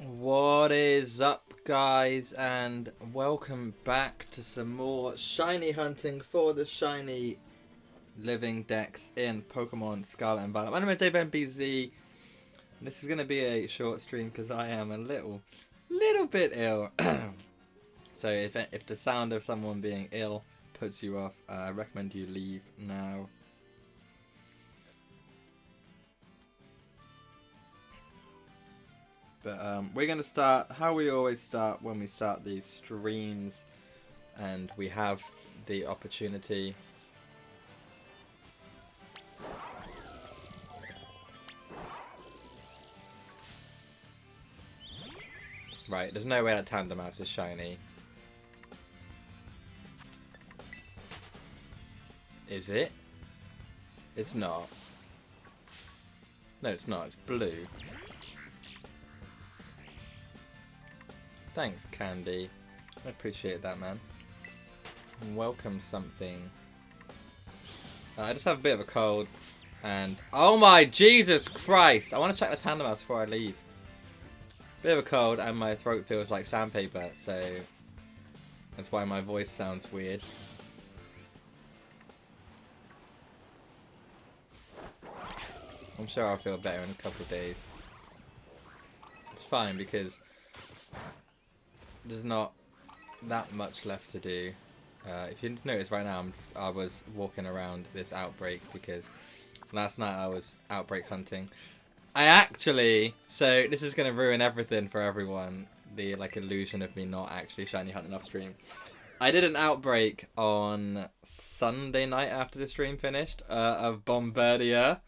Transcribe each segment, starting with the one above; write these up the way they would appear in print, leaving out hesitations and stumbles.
What is up, guys, and welcome back to some more shiny hunting for the shiny living Dex in Pokemon Scarlet and Violet. My name is Dave MBZ. This is going to be a short stream because I am a little bit ill. So if the sound of someone being ill puts you off, I recommend you leave now. But we're going to start how we always start when we start these streams, and we have the opportunity. Right, there's no way that Tandemaus is shiny. Is it? It's not. No, it's not. It's blue. Thanks, Candy. I appreciate that, man. Welcome something. I just have a bit of a cold, and oh my Jesus Christ! I want to check the Tandemaus before I leave. Bit of a cold, and my throat feels like sandpaper, so that's why my voice sounds weird. I'm sure I'll feel better in a couple of days. It's fine because there's not that much left to do. If you notice right now, I was walking around this Outbreak because last night I was Outbreak hunting. I actually, so this is going to ruin everything for everyone, the illusion of me not actually shiny hunting off stream. I did an Outbreak on Sunday night after the stream finished of Bombardier,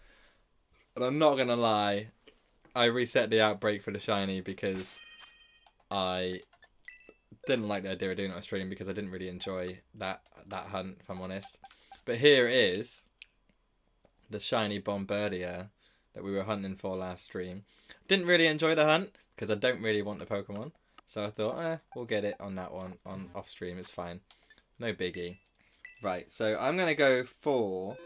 and I'm not going to lie, I reset the Outbreak for the shiny because I didn't like the idea of doing it on stream because I didn't really enjoy that hunt, if I'm honest. But here it is, the shiny Bombardier that we were hunting for last stream. Didn't really enjoy the hunt because I don't really want the Pokemon, so I thought, we'll get it on that one on off stream. It's fine, no biggie. Right, so I'm gonna go for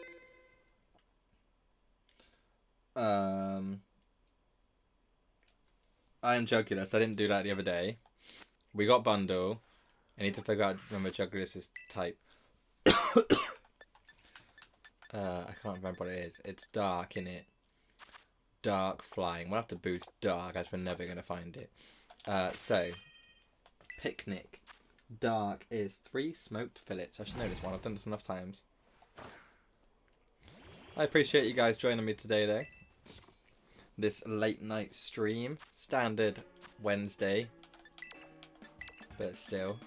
I am Jugulus. I didn't do that the other day. We got Bundle. I need to figure out, remember Jugulus' type. I can't remember what it is. It's dark, in it. Dark flying. We'll have to boost dark as we're never going to find it. So, picnic. Dark is 3 smoked fillets. I should know this one. I've done this enough times. I appreciate you guys joining me today, though. This late night stream. Standard Wednesday. But still.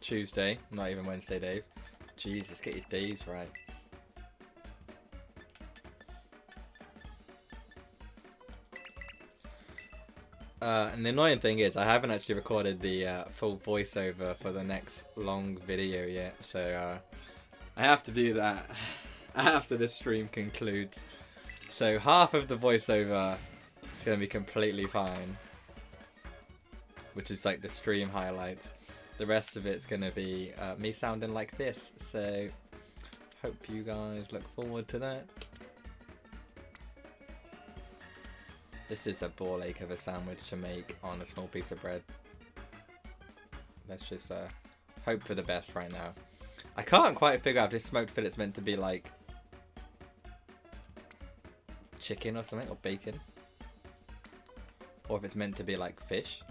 Tuesday. Not even Wednesday, Dave. Jesus, get your days right. And the annoying thing is I haven't actually recorded the full voiceover for the next long video yet, so I have to do that after this stream concludes. So half of the voiceover is going to be completely fine, which is like the stream highlights. The rest of it's going to be me sounding like this, so hope you guys look forward to that. This is a ball ache of a sandwich to make on a small piece of bread. Let's just hope for the best right now. I can't quite figure out if this smoked fillet's meant to be like chicken or something, or bacon. Or if it's meant to be like fish.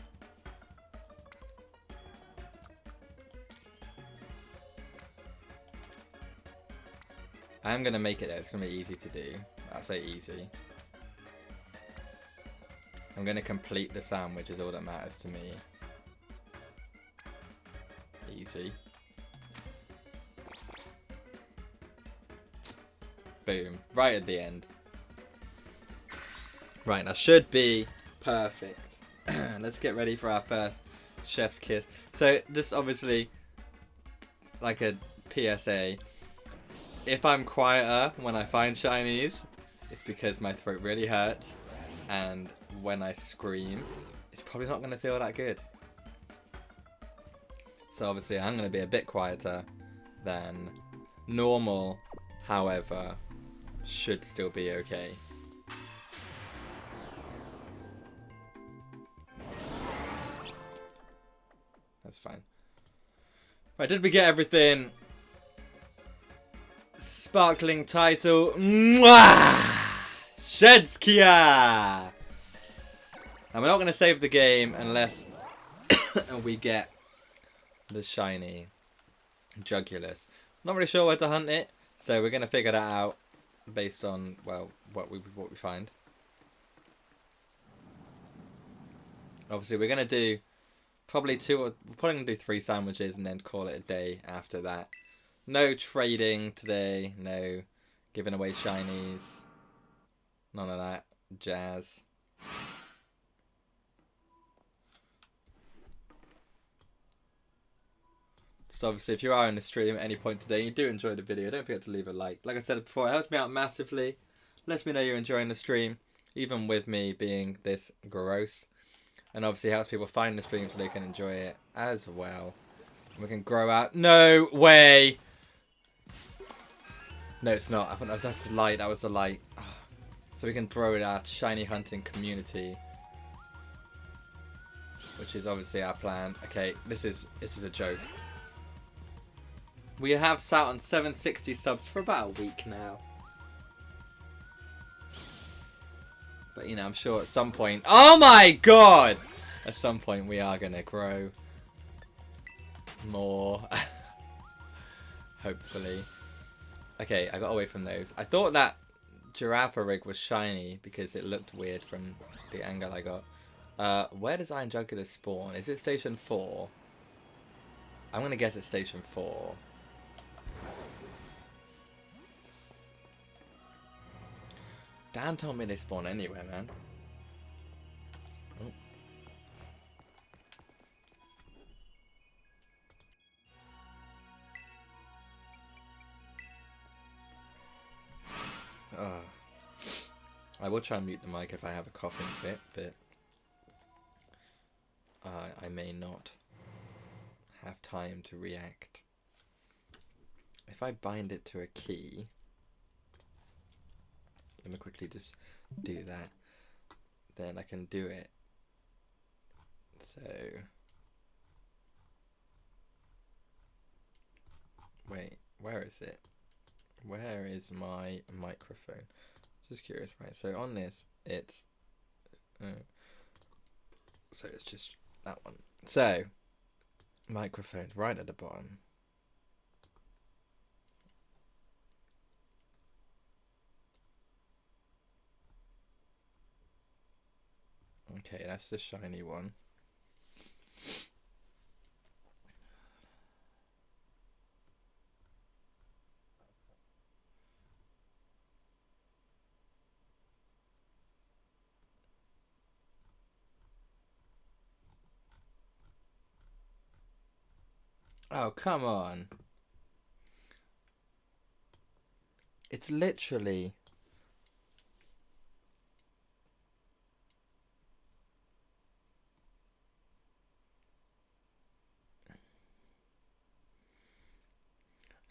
I am going to make it though, it's going to be easy to do. I'll say easy. I'm going to complete the sandwich is all that matters to me. Easy. Boom. Right at the end. Right, that should be perfect. Let's get ready for our first chef's kiss. So, this obviously, like a PSA. If I'm quieter when I find shinies, it's because my throat really hurts. And when I scream, it's probably not going to feel that good. So obviously I'm going to be a bit quieter than normal, however, should still be okay. That's fine. Right, did we get everything? Sparkling title. Mwah! Shedskia! And we're not going to save the game unless we get the shiny Jugulus. Not really sure where to hunt it, so we're going to figure that out based on, well, what we find. Obviously, we're going to do probably we're probably going to do 3 sandwiches and then call it a day after that. No trading today, no giving away shinies. None of that jazz. So obviously if you are in the stream at any point today and you do enjoy the video, don't forget to leave a like. Like I said before, it helps me out massively. Lets me know you're enjoying the stream, even with me being this gross. And obviously helps people find the stream so they can enjoy it as well. We can grow out. No way! No, it's not. I thought that was just the light. That was the light. So we can grow our shiny hunting community, which is obviously our plan. Okay, this is a joke. We have sat on 760 subs for about a week now, but you know, I'm sure at some point. Oh my god! At some point, we are gonna grow more. Hopefully. Okay, I got away from those. I thought that Giraffe rig was shiny because it looked weird from the angle I got. Where does Iron Jugulus spawn? Is it station 4? I'm gonna guess it's station 4. Dan told me they spawn anywhere, man. Oh. I will try and mute the mic if I have a coughing fit, but I may not have time to react. If I bind it to a key, let me quickly just do that, then I can do it. So, wait, where is it? Where is my microphone? Just curious, right? So on this, it's so it's just that one. So microphone right at the bottom. Okay, that's the shiny one. Oh, come on. It's literally...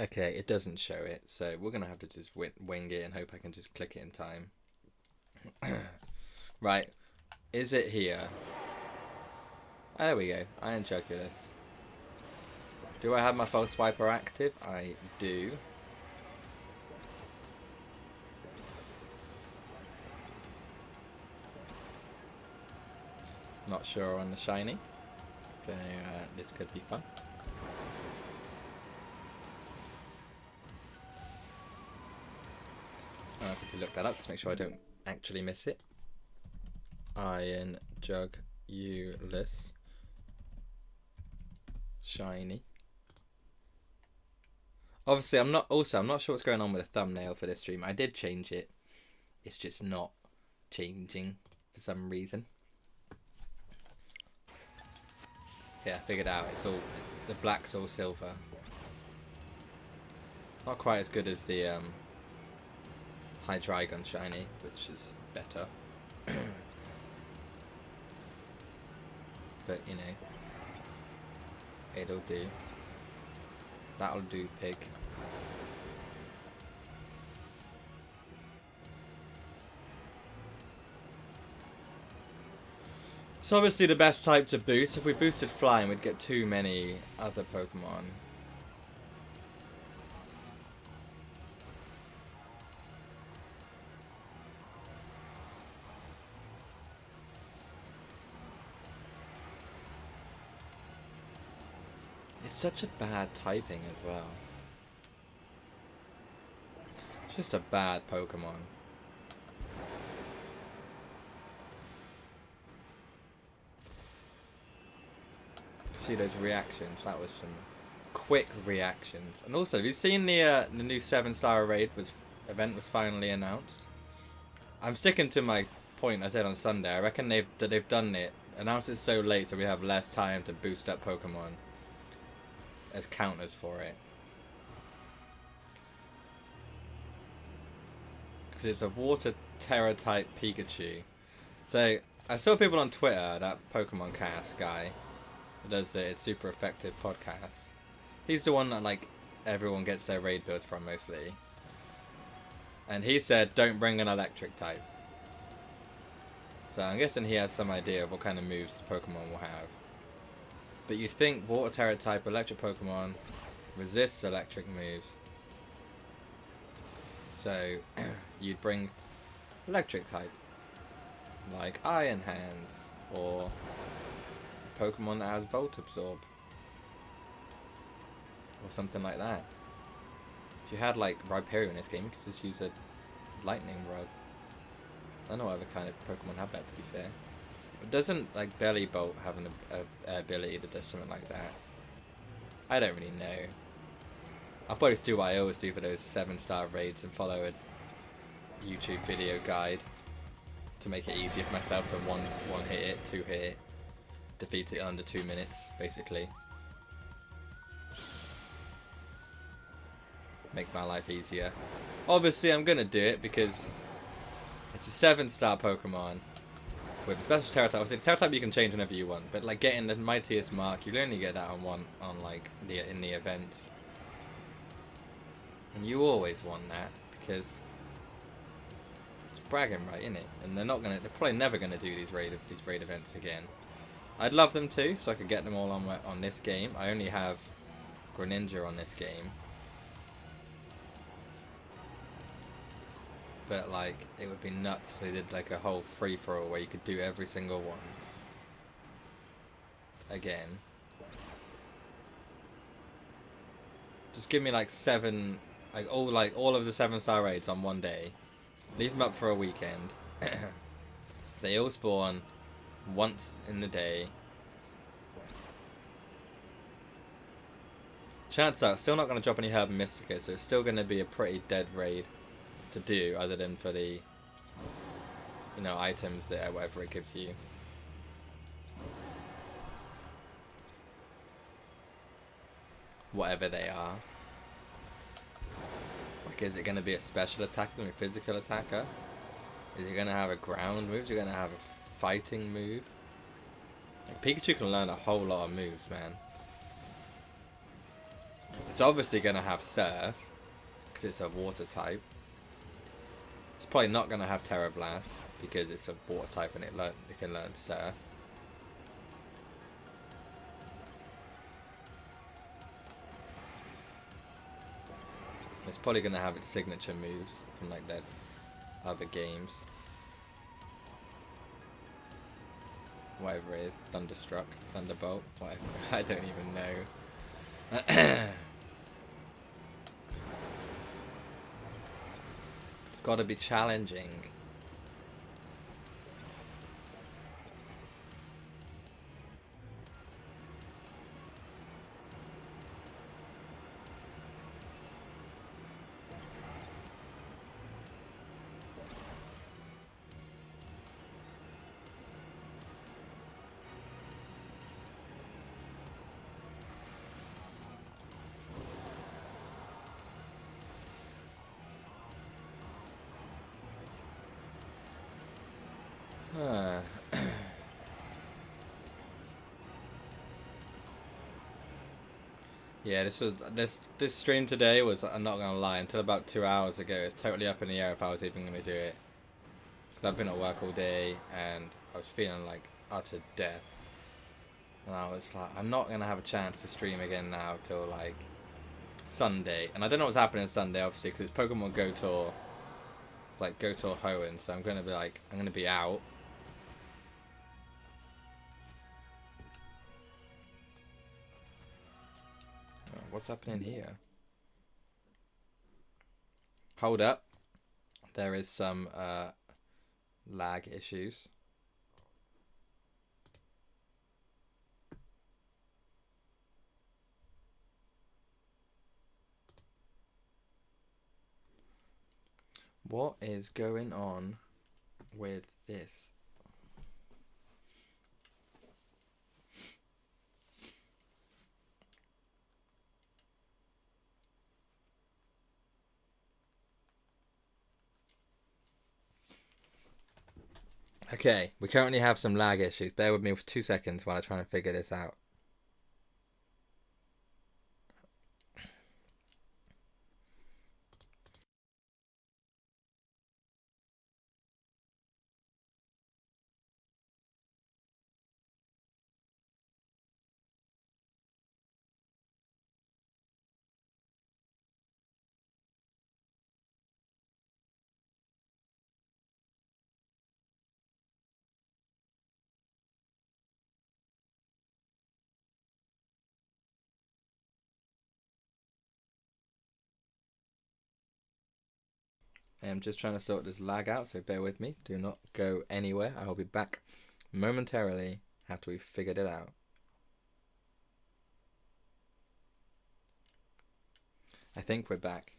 Okay, it doesn't show it, so we're going to have to just wing it and hope I can just click it in time. Right, is it here? Oh, there we go, Iron Choculus. Do I have my false swiper active? I do. Not sure on the shiny, so this could be fun. I have to look that up to make sure I don't actually miss it. Iron Jugulus shiny. Obviously, I'm not sure what's going on with the thumbnail for this stream. I did change it. It's just not changing for some reason. Yeah, I figured out. It's all the black's all silver. Not quite as good as the Hydreigon shiny, which is better. But you know, it'll do. That'll do, pig. So obviously the best type to boost, if we boosted flying, we'd get too many other Pokemon. It's such a bad typing as well. It's just a bad Pokemon. See those reactions? That was some quick reactions. And also, have you seen the new 7-star raid event was finally announced? I'm sticking to my point I said on Sunday. I reckon they've done it, announced it so late so we have less time to boost up Pokemon as counters for it. Because it's a water terror type Pikachu. So I saw people on Twitter, that Pokemon Cast guy that does It's Super Effective podcast. He's the one that like everyone gets their raid builds from mostly. And he said don't bring an electric type. So I'm guessing he has some idea of what kind of moves the Pokemon will have. But you'd think water terror type electric Pokemon resists electric moves. So you'd bring electric type. Like Iron Hands or a Pokemon that has Volt Absorb. Or something like that. If you had like Rhyperior in this game, you could just use a Lightning Rod. I don't know what other kind of Pokemon have that, to be fair. But doesn't like Belly Bolt have an ability that does something like that? I don't really know. I'll probably just do what I always do for those 7-star raids and follow a YouTube video guide to make it easier for myself to one hit it, 2 hit it, defeat it in under 2 minutes, basically. Make my life easier. Obviously, I'm gonna do it because it's a 7-star Pokemon with a special Terra type. Obviously, the Terra type you can change whenever you want, but like getting the mightiest mark, you only get that on like in the events, and you always want that because it's bragging right, isn't it? And they're probably never gonna do these raid events again. I'd love them to, so I could get them all on this game. I only have Greninja on this game. but like it would be nuts if they did like a whole free for all where you could do every single one again. Just give me like 7, like all of the 7-star raids on one day. Leave them up for a weekend. They all spawn once in the day. Chances are, it's still not going to drop any Herb and Mystica, so it's still going to be a pretty dead raid to do, other than for the, you know, items that whatever it gives you. Whatever they are. Like, is it going to be a special attacker, a physical attacker? Is it going to have a ground move? Is it going to have a fighting move? Like, Pikachu can learn a whole lot of moves, man. It's obviously going to have Surf, because it's a water type. It's probably not going to have Terra Blast, because it's a water type and it can learn Surf. It's probably going to have its signature moves from like the other games. Whatever it is. Thunderstruck, Thunderbolt, whatever. I don't even know. It's got to be challenging. Yeah, this stream today was, I'm not gonna lie, until about 2 hours ago, it's totally up in the air if I was even gonna do it. Because I've been at work all day and I was feeling like utter death. And I was like, I'm not gonna have a chance to stream again now till like Sunday. And I don't know what's happening Sunday, obviously, because it's Pokemon Go Tour. It's like Go Tour Hoenn, so I'm gonna be out. What's happening here? Hold up. There is some lag issues. What is going on with this? Okay, we currently have some lag issues. Bear with me for 2 seconds while I try and figure this out. I'm just trying to sort this lag out, so bear with me. Do not go anywhere. I will be back momentarily after we've figured it out. I think we're back.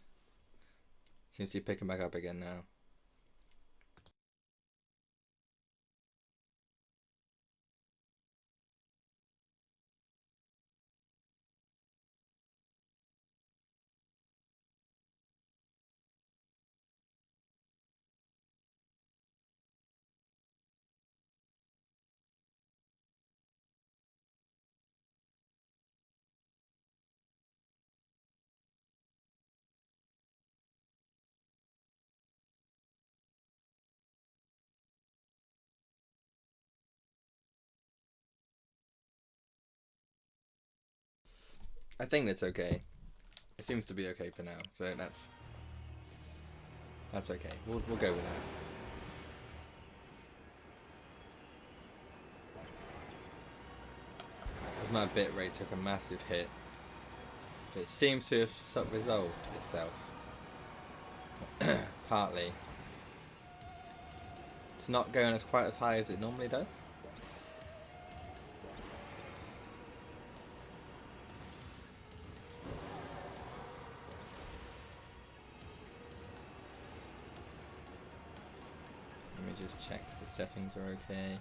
Seems to be picking back up again now. I think that's okay. It seems to be okay for now, so that's... That's okay. We'll go with that. Because my bitrate took a massive hit. But it seems to have resolved itself. Partly. It's not going as quite as high as it normally does. Let me just check the settings are okay.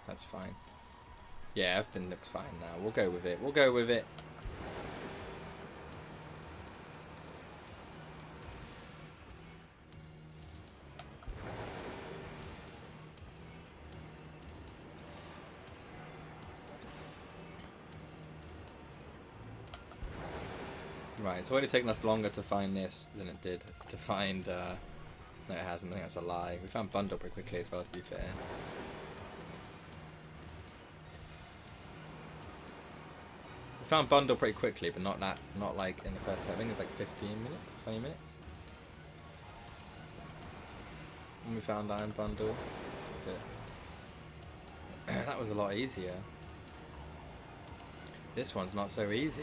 That's fine. Yeah, everything looks fine now. We'll go with it. We'll go with it. Right, it's already taken us longer to find this than it did to find, no it hasn't, I think that's a lie. We found Bundle pretty quickly as well, to be fair. We found Bundle pretty quickly, but not like in the first time. I think it was like 15 minutes, 20 minutes. And we found Iron Bundle, but that was a lot easier. This one's not so easy.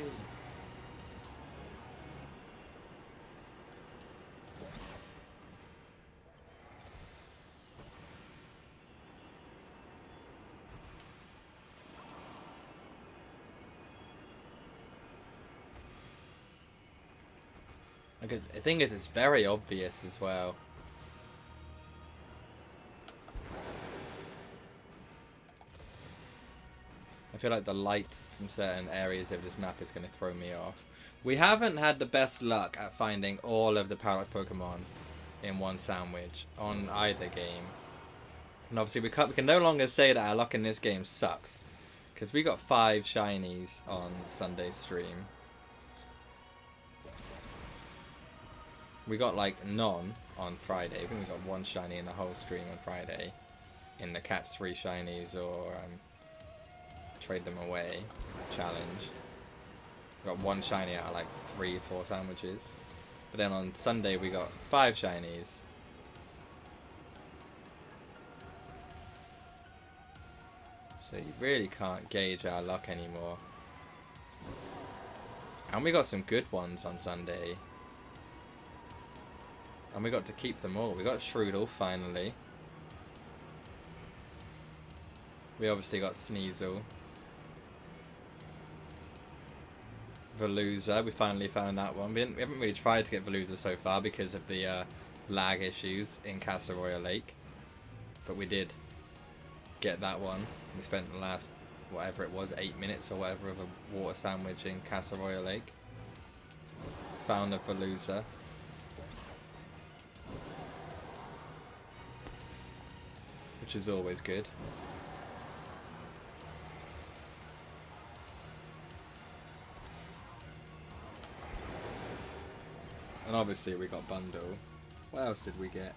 The thing is, it's very obvious as well. I feel like the light from certain areas of this map is going to throw me off. We haven't had the best luck at finding all of the power Pokemon in one sandwich on either game. And obviously we can no longer say that our luck in this game sucks. Because we got 5 shinies on Sunday's stream. We got like none on Friday. I think we got 1 shiny in the whole stream on Friday. In the catch 3 shinies or trade them away challenge. We got 1 shiny out of like 3 or 4 sandwiches. But then on Sunday we got 5 shinies. So you really can't gauge our luck anymore. And we got some good ones on Sunday. And we got to keep them all. We got Shroodle finally. We obviously got Sneasel. Veluza, we finally found that one. We haven't really tried to get Veluza so far because of the lag issues in Casa Royal Lake. But we did get that one. We spent the last, whatever it was, 8 minutes or whatever of a water sandwich in Casa Royal Lake. Found a Veluza. Which is always good. And obviously we got Bundle. What else did we get?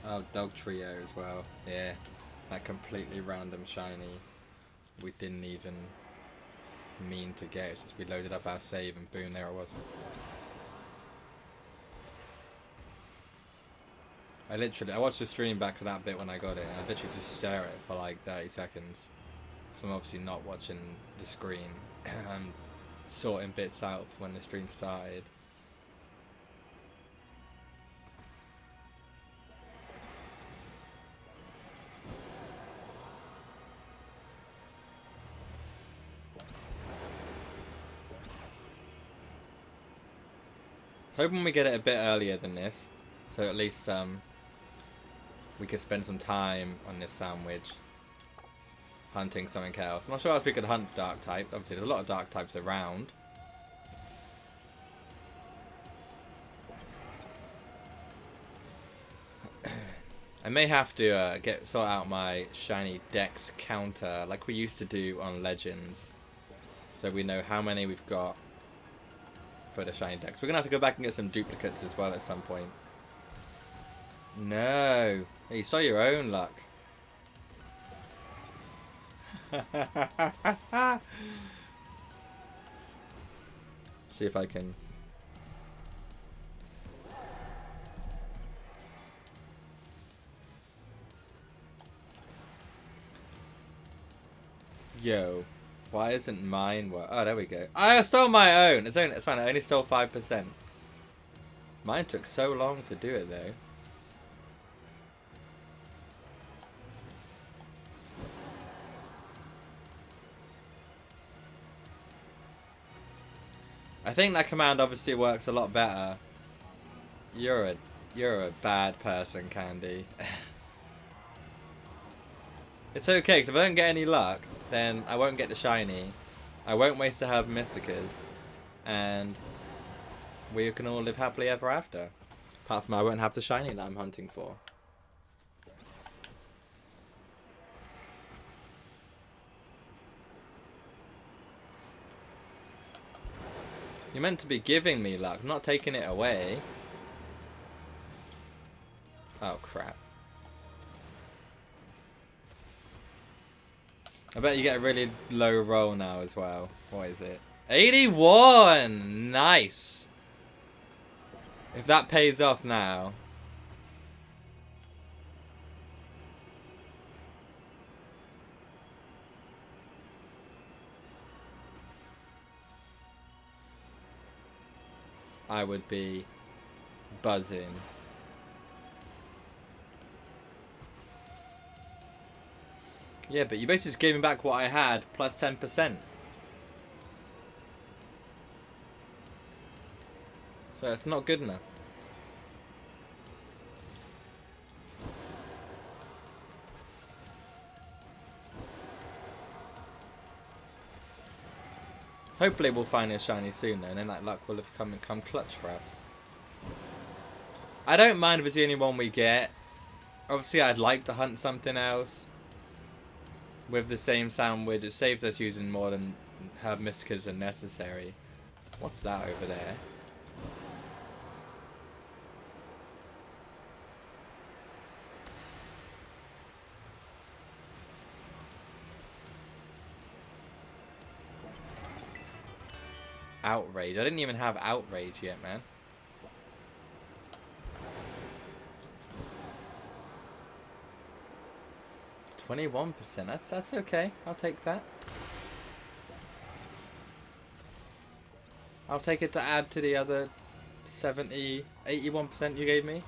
Oh, Dog Trio as well. Yeah, that completely random shiny we didn't even mean to get. It's just we loaded up our save and boom, there it was. I watched the stream back to that bit when I got it, and I literally just stare at it for like 30 seconds. So I'm obviously not watching the screen. I'm sorting bits out when the stream started. So hoping we get it a bit earlier than this, so at least we could spend some time on this sandwich hunting something else. I'm not sure how else we could hunt dark types. Obviously there's a lot of dark types around. I may have to sort out my Shiny Dex counter like we used to do on Legends, so we know how many we've got for the Shiny Dex. We're gonna have to go back and get some duplicates as well at some point. No, you saw your own luck. See if I can. Yo, why isn't mine work? Oh, there we go. I stole my own. It's fine. I only stole 5%. Mine took so long to do it though. I think that command obviously works a lot better. You're a bad person, Candy. It's okay, because if I don't get any luck, then I won't get the shiny. I won't waste the herb mysticas. And we can all live happily ever after. Apart from I won't have the shiny that I'm hunting for. You're meant to be giving me luck, not taking it away. Oh, crap. I bet you get a really low roll now as well. What is it? 81! Nice! If that pays off now. I would be buzzing. Yeah, but you basically just gave me back what I had, plus 10%. So it's not good enough. Hopefully we'll find a shiny soon though, and then that luck will have come clutch for us. I don't mind if it's the only one we get. Obviously I'd like to hunt something else with the same sandwich. It saves us using more than herb mysticas than necessary. What's that over there? Outrage. I didn't even have outrage yet, man. $21%. That's okay. I'll take that. I'll take it to add to the other 81% you gave me.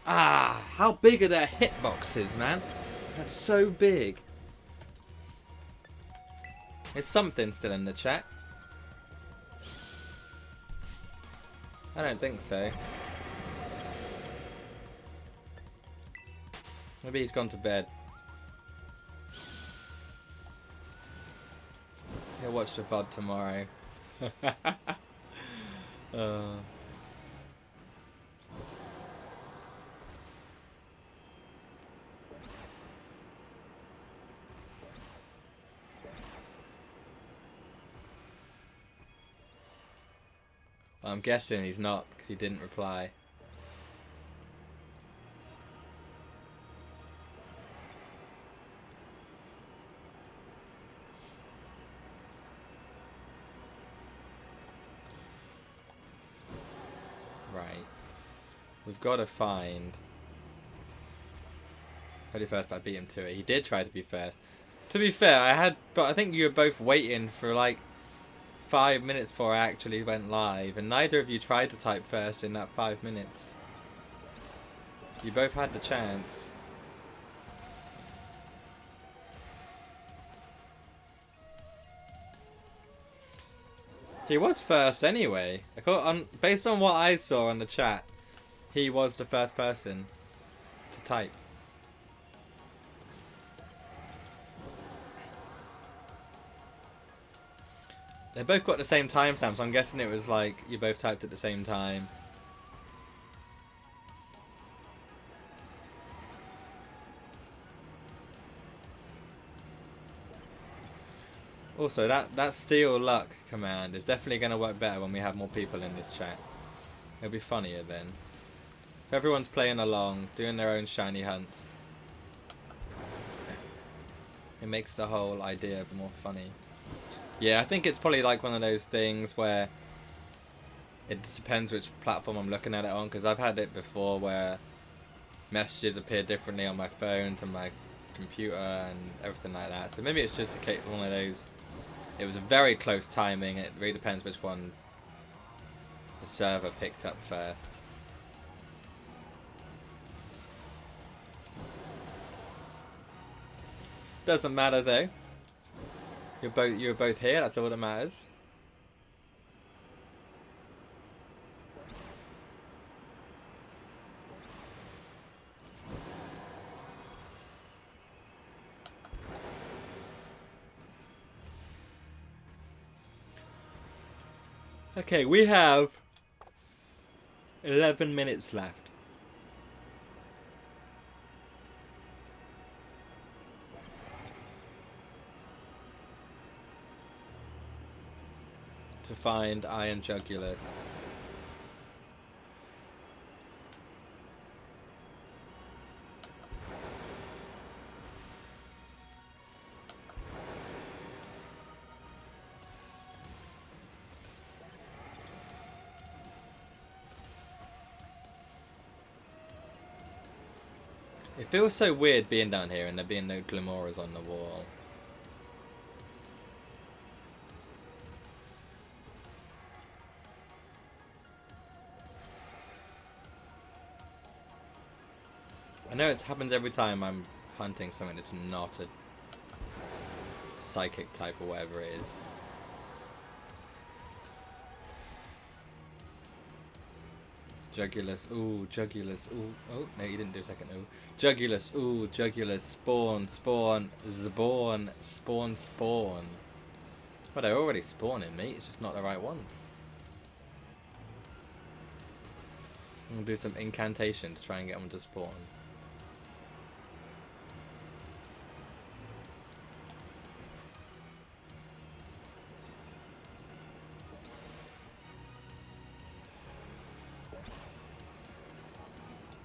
Ah, how big are their hitboxes, man? That's so big. Is something still in the chat? I don't think so. Maybe he's gone to bed. He'll watch the VOD tomorrow. I'm guessing he's not, because he didn't reply. Right. We've got to find... Probably first, but I beat him to it. He did try to be first. To be fair, but I think you were both waiting for like 5 minutes before I actually went live, and neither of you tried to type first in that 5 minutes. You both had the chance. He was first anyway. Based on what I saw on the chat, he was the first person to type. They both got the same timestamp, so I'm guessing it was like you both typed at the same time. Also, that steal luck command is definitely going to work better when we have more people in this chat. It'll be funnier then. If everyone's playing along, doing their own shiny hunts. It makes the whole idea more funny. Yeah, I think it's probably like one of those things where it just depends which platform I'm looking at it on, because I've had it before where messages appear differently on my phone to my computer and everything like that. So maybe it's just one of those. It was a very close timing. It really depends which one the server picked up first. Doesn't matter though. You're both here. That's all that matters. Okay, we have 11 minutes left. To find Iron Jugulus. It feels so weird being down here and there being no Glamoras on the wall. I know it happens every time I'm hunting something that's not a psychic type or whatever it is. Jugulus, ooh, Jugulus, ooh. Oh, no, you didn't do a second, ooh. Jugulus, ooh, Jugulus, spawn, spawn, spawn, spawn, spawn. Well, they're already spawning, mate. It's just not the right ones. I'm gonna do some incantation to try and get them to spawn.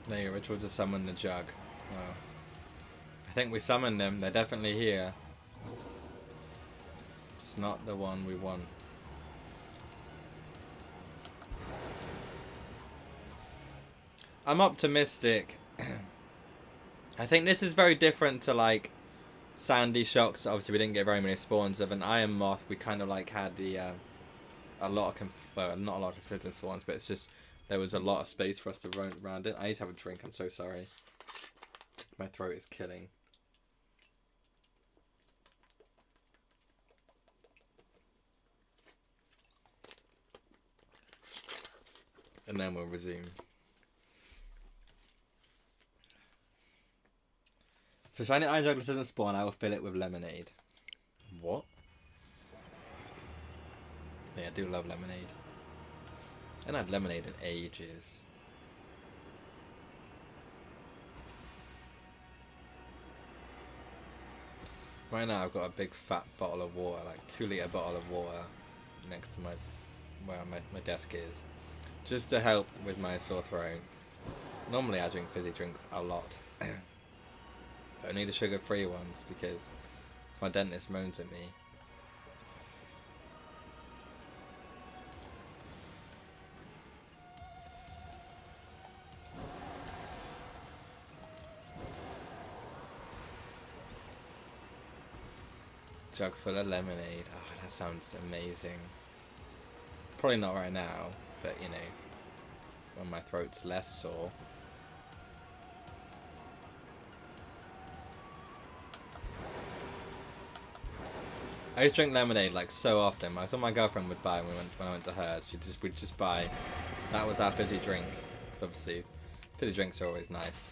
No, your ritual to summon the jug. Well, I think we summoned them. They're definitely here. Just not the one we want. I'm optimistic. I think this is very different to like Sandy Shocks. Obviously, we didn't get very many spawns of an Iron Moth. We kind of like had the a lot of well, not a lot of consistent spawns, but it's just there was a lot of space for us to run around it. I need to have a drink. I'm so sorry. My throat is killing. And then we'll resume. So Shiny Iron Juggler doesn't spawn, I will fill it with lemonade. What? Yeah, I do love lemonade. I haven't had lemonade in ages. Right now I've got a big fat bottle of water, like 2-litre bottle of water next to where my desk is. Just to help with my sore throat. Normally I drink fizzy drinks a lot. But I need the sugar-free ones because my dentist moans at me. Jug full of lemonade. Oh, that sounds amazing. Probably not right now, but you know, when my throat's less sore. I used to drink lemonade like so often. I saw my girlfriend would buy when I went to hers. We'd just buy. That was our fizzy drink. So obviously, fizzy drinks are always nice.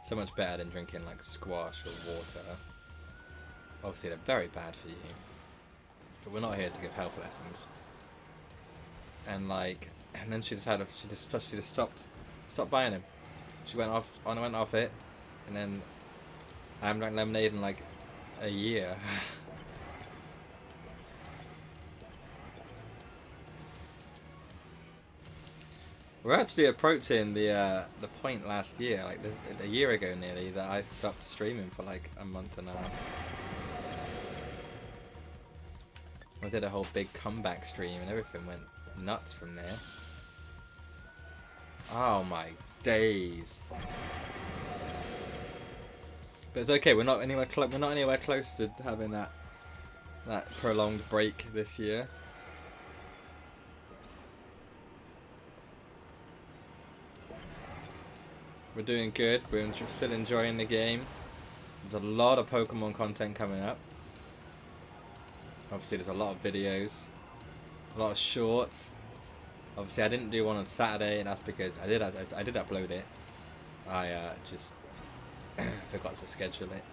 So much better than drinking like squash or water. Obviously, they're very bad for you. But we're not here to give health lessons. And like, and then she just stopped buying them. She went off it, and then I haven't drank lemonade in like a year. We're actually approaching the point last year, like a year ago nearly, that I stopped streaming for like a month and a half. I did a whole big comeback stream and everything went nuts from there. Oh my days. But it's okay, we're not anywhere close to having that prolonged break this year. We're doing good, we're still enjoying the game. There's a lot of Pokemon content coming up. Obviously there's a lot of videos, a lot of shorts. Obviously I didn't do one on Saturday, and that's because I did upload it. I just forgot to schedule it,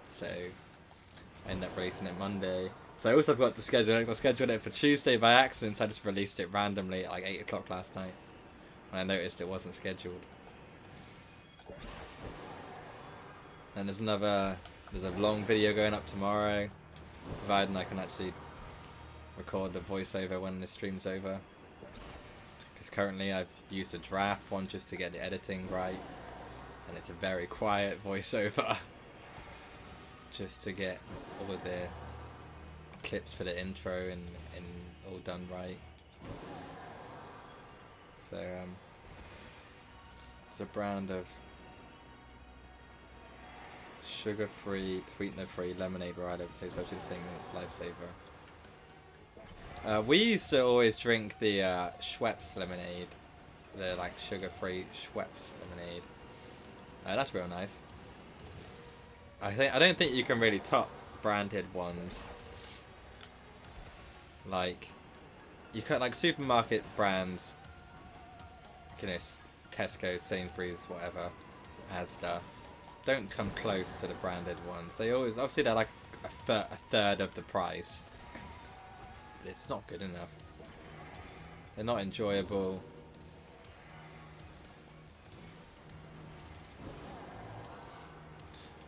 so I ended up releasing it Monday. So I also forgot to schedule it. I scheduled it for Tuesday by accident. I just released it randomly at like 8 o'clock last night when I noticed it wasn't scheduled. And there's a long video going up tomorrow, providing I can actually record the voiceover when the stream's over. Because currently I've used a draft one just to get the editing right, and it's a very quiet voiceover just to get all of the clips for the intro and all done right. So it's a brand of sugar-free, sweetener-free lemonade rider tastes virtually the same, it's lifesaver. We used to always drink the Schweppes lemonade, the like sugar-free Schweppes lemonade. That's real nice. I don't think you can really top branded ones. Like you can, like supermarket brands, you know, Tesco, Sainsbury's, whatever, Asda, don't come close to the branded ones. They always, obviously they're like a third of the price, but it's not good enough. They're not enjoyable.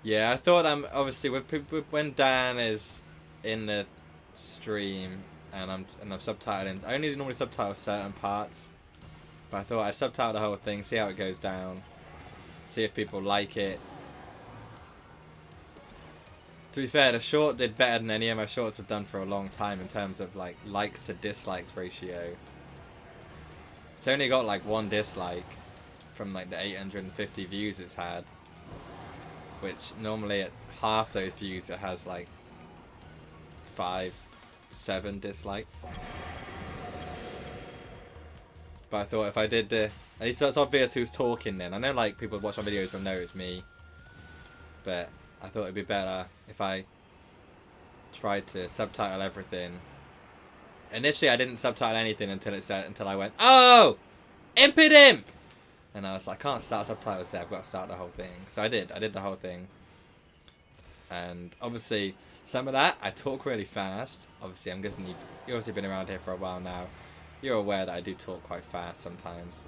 Yeah, I thought obviously when Dan is in the stream and I'm subtitling, I only normally subtitle certain parts, but I thought I'd subtitle the whole thing, see how it goes down, see if people like it. To be fair, the short did better than any of my shorts have done for a long time in terms of like likes to dislikes ratio. It's only got like 1 dislike from like the 850 views it's had, which normally at half those views it has like 5-7 dislikes. But I thought if I did at least it's obvious who's talking then. I know like people watch my videos and know it's me, but I thought it'd be better if I tried to subtitle everything. Initially I didn't subtitle anything until I went, oh, Impidimp! And I was like, I can't start subtitles there, I've got to start the whole thing. So I did the whole thing. And obviously some of that I talk really fast. Obviously I'm guessing you've obviously been around here for a while now. You're aware that I do talk quite fast sometimes.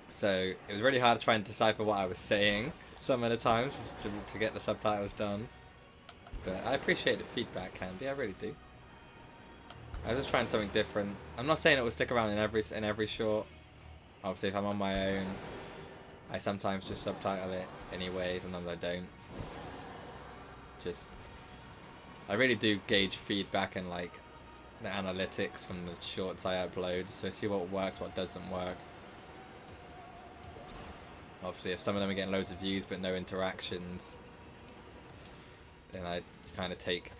So it was really hard to try and decipher what I was saying some of the times to get the subtitles done. But I appreciate the feedback, Candy, I really do. I was just trying something different. I'm not saying it will stick around in every short. Obviously if I'm on my own, I sometimes just subtitle it anyway, sometimes I don't. I really do gauge feedback and like the analytics from the shorts I upload, so I see what works, what doesn't work. Obviously if some of them are getting loads of views but no interactions, then I kind of take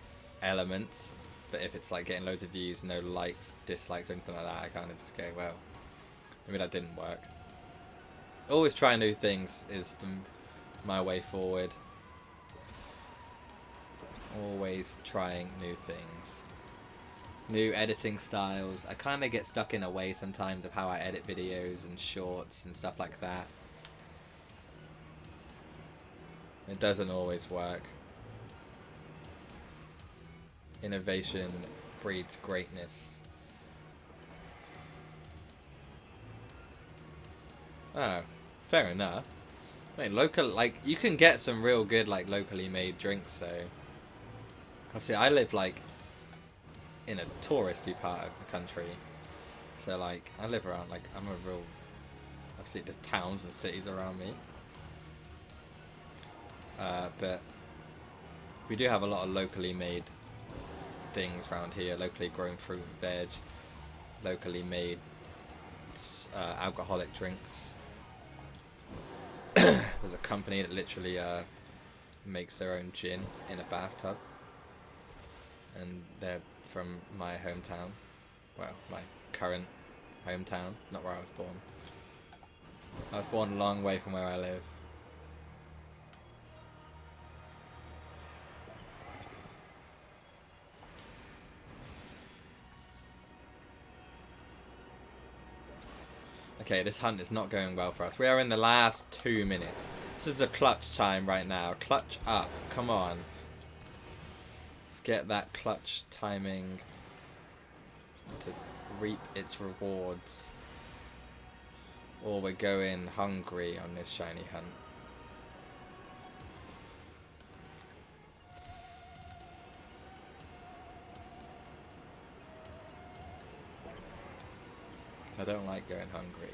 elements. But if it's like getting loads of views, no likes, dislikes, anything like that, I kind of just go, well, maybe that didn't work. Always try new things is my way forward. Always trying new things. New editing styles. I kind of get stuck in a way sometimes of how I edit videos and shorts and stuff like that. It doesn't always work. Innovation breeds greatness. Oh, fair enough. I mean, like you can get some real good like locally made drinks though. Obviously, I live like in a touristy part of the country, so like I live around like I'm a real. Obviously, there's towns and cities around me, but we do have a lot of locally made things around here. Locally grown fruit and veg. Locally made alcoholic drinks. There's a company that literally makes their own gin in a bathtub. And they're from my hometown. Well, my current hometown, not where I was born. I was born a long way from where I live. Okay, this hunt is not going well for us. We are in the last 2 minutes. This is a clutch time right now. Clutch up. Come on. Let's get that clutch timing to reap its rewards. Or we're going hungry on this shiny hunt. I don't like going hungry.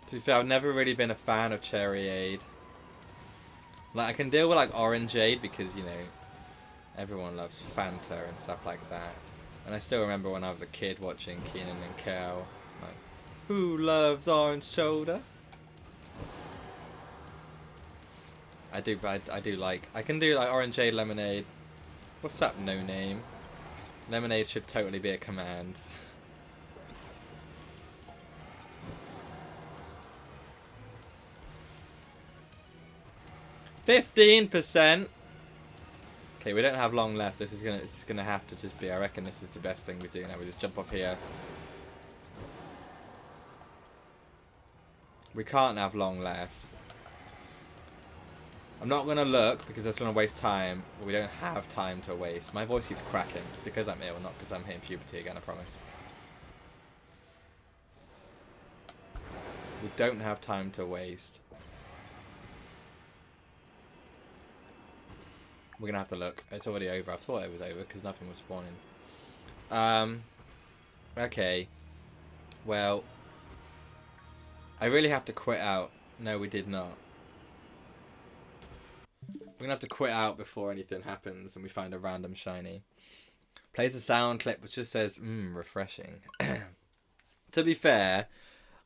To be fair, I've never really been a fan of Cherryade. Like, I can deal with like Orangeade because, you know, everyone loves Fanta and stuff like that. And I still remember when I was a kid watching Keenan and Kel. Like, who loves orange soda? I do like, I can do like Orangeade, Lemonade. What's up, no name? Lemonade should totally be a command. 15%. Okay, we don't have long left. This is gonna have to just be. I reckon this is the best thing we do now. We just jump off here. We can't have long left. I'm not gonna look because that's gonna waste time. But we don't have time to waste. My voice keeps cracking. It's because I'm ill, not because I'm hitting puberty again. I promise. We don't have time to waste. We're gonna have to look. It's already over. I thought it was over because nothing was spawning. Okay. Well, I really have to quit out. No, we did not. We're gonna have to quit out before anything happens and we find a random shiny. Plays a sound clip which just says, refreshing. To be fair,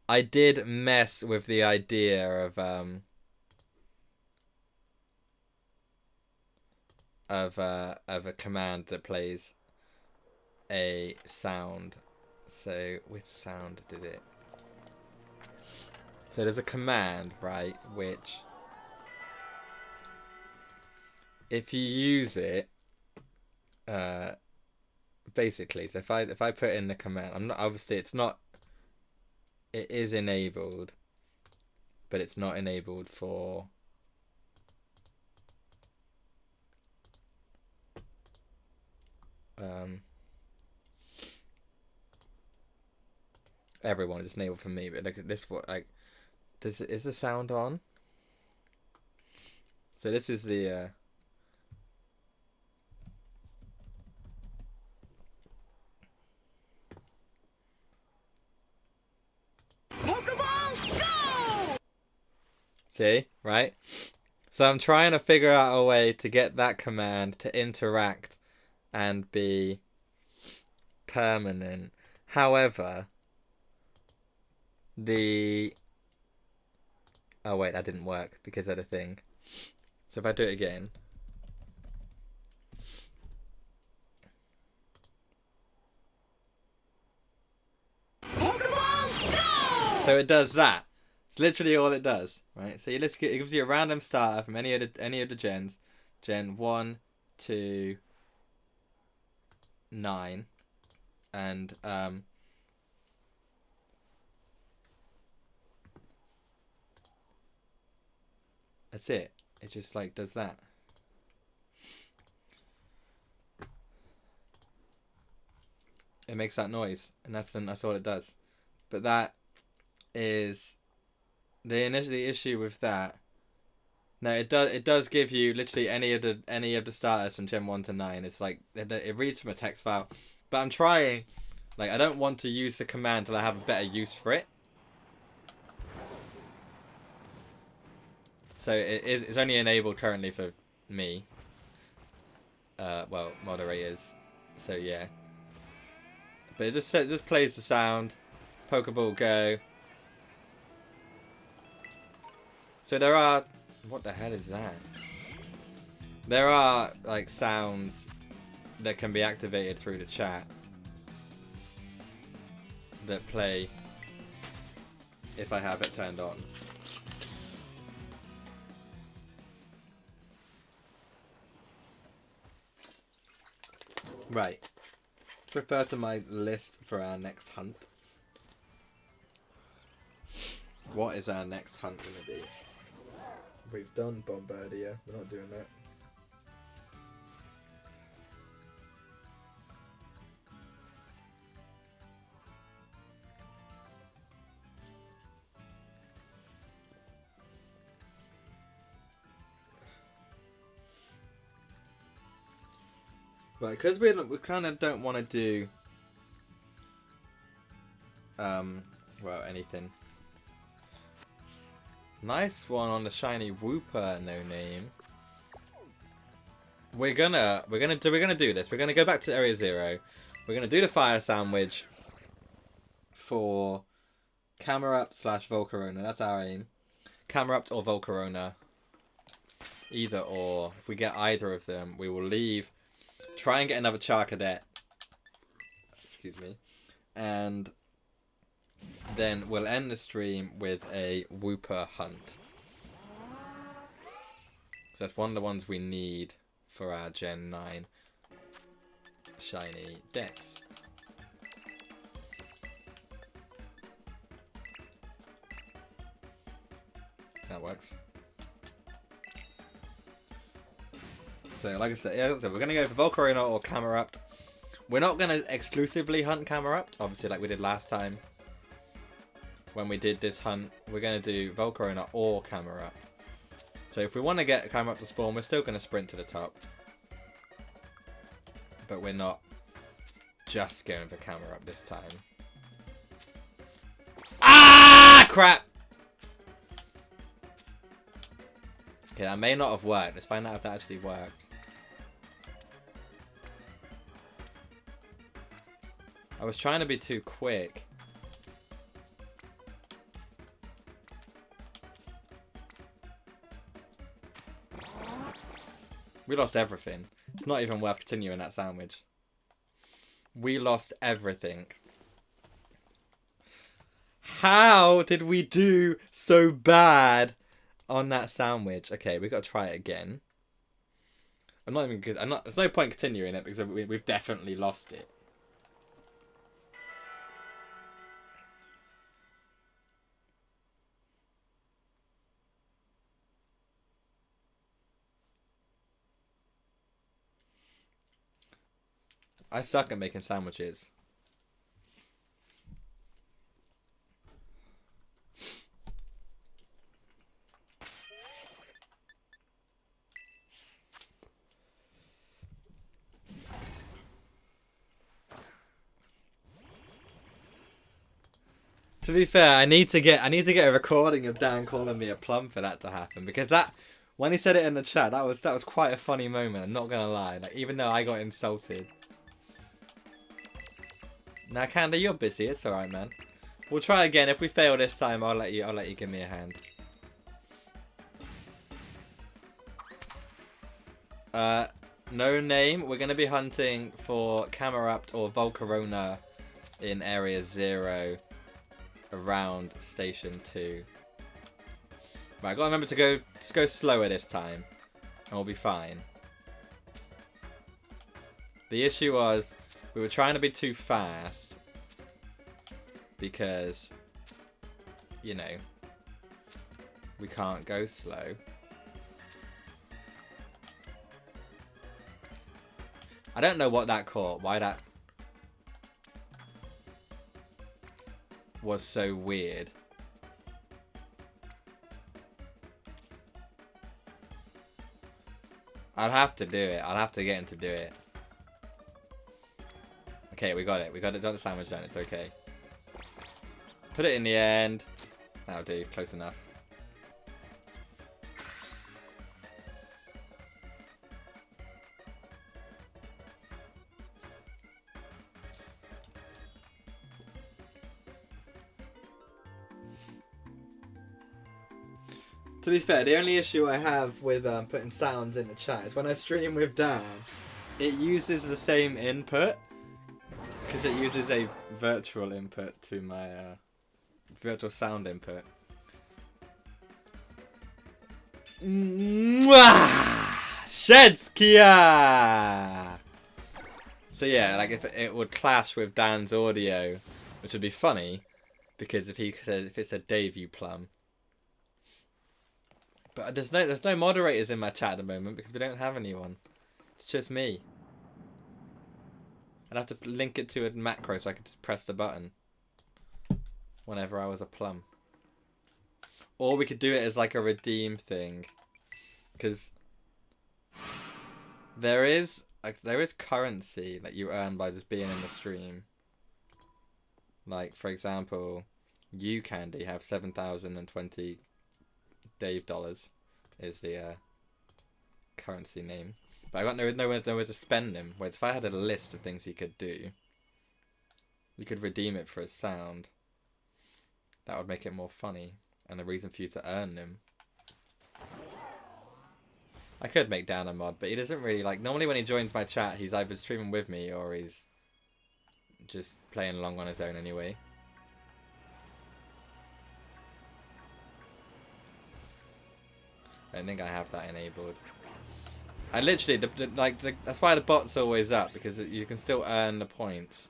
I did mess with the idea of a command that plays a sound. So which sound did it? So there's a command, right, which if you use it, basically, so if I put in the command, I'm not, obviously it's not, it is enabled, but it's not enabled for everyone. It's enabled for me, but look at this. What, like, is the sound on? So this is the Pokeball go! See, right? So I'm trying to figure out a way to get that command to interact and be permanent. However, oh wait, that didn't work because of the thing. So if I do it again. Pokeball go! So it does that. It's literally all it does, right? So it gives you a random starter from any of the gens. Gen 1 to 9. And that's it. It just like does that. It makes that noise, and that's all it does. But that is the initial issue with that. No, it does give you literally any of the starters from Gen 1 to 9. It's like it reads from a text file, But I'm trying. Like, I don't want to use the command till I have a better use for it. So it's only enabled currently for me. Well, moderators. So yeah. But it just plays the sound. Pokeball go. So there are... What the hell is that? There are, like, sounds that can be activated through the chat. That play if I have it turned on. Right. Refer to my list for our next hunt. What is our next hunt going to be? We've done Bombardier. We're not doing that. Right, because we kind of don't want to do well, anything. Nice one on the shiny Wooper, no name. We're gonna do this. We're gonna go back to Area 0. We're gonna do the fire sandwich for Camerupt / Volcarona. That's our aim. Camerupt or Volcarona. Either or. If we get either of them, we will leave. Try and get another Charcadet. Excuse me. And then we'll end the stream with a Wooper hunt. So that's one of the ones we need for our Gen 9 Shiny Dex. That works. So, like I said, yeah, we're going to go for Volcarona or Camerupt. We're not going to exclusively hunt Camerupt, obviously, like we did last time. When we did this hunt, we're going to do Volcarona or Camerupt. So if we want to get Camerupt to spawn, we're still going to sprint to the top. But we're not just going for Camerupt this time. Ah, crap! Okay, that may not have worked. Let's find out if that actually worked. I was trying to be too quick. We lost everything. It's not even worth continuing that sandwich. We lost everything. How did we do so bad on that sandwich? Okay, we got to try it again. I'm not even good. There's no point continuing it because we've definitely lost it. I suck at making sandwiches. To be fair, I need to get a recording of Dan calling me a plum for that to happen, because that, when he said it in the chat, that was quite a funny moment. I'm not gonna lie. Like, even though I got insulted. Now, Candy, you're busy. It's alright, man. We'll try again. If we fail this time, I'll let you give me a hand. No name. We're gonna be hunting for Camerupt or Volcarona in Area 0 around Station 2. Right, I gotta remember to go slower this time, and we'll be fine. The issue was we were trying to be too fast because, you know, we can't go slow. I don't know what that caught, why that was so weird. I'll have to do it. I'll have to get him to do it. Okay, we got it. We got it. Got the sandwich done. It's okay. Put it in the end. That'll do. Close enough. To be fair, the only issue I have with putting sounds in the chat is when I stream with Dan, it uses the same input because it uses a virtual input to my virtual sound input. Shedskia! So yeah, like if it would clash with Dan's audio, which would be funny, because if it said Dave you plum. But there's no moderators in my chat at the moment because we don't have anyone. It's just me. I'd have to link it to a macro so I could just press the button whenever I was a plum. Or we could do it as like a redeem thing, because there is currency that you earn by just being in the stream. Like for example, you Candy have 7,020 Dave dollars is the currency name, but I got nowhere to spend them. Whereas if I had a list of things he could do, you could redeem it for a sound. That would make it more funny and a reason for you to earn them. I could make Dan a mod, but he doesn't really like. Normally when he joins my chat, he's either streaming with me or he's just playing along on his own anyway. I don't think I have that enabled. I literally, that's why the bot's always up, because you can still earn the points,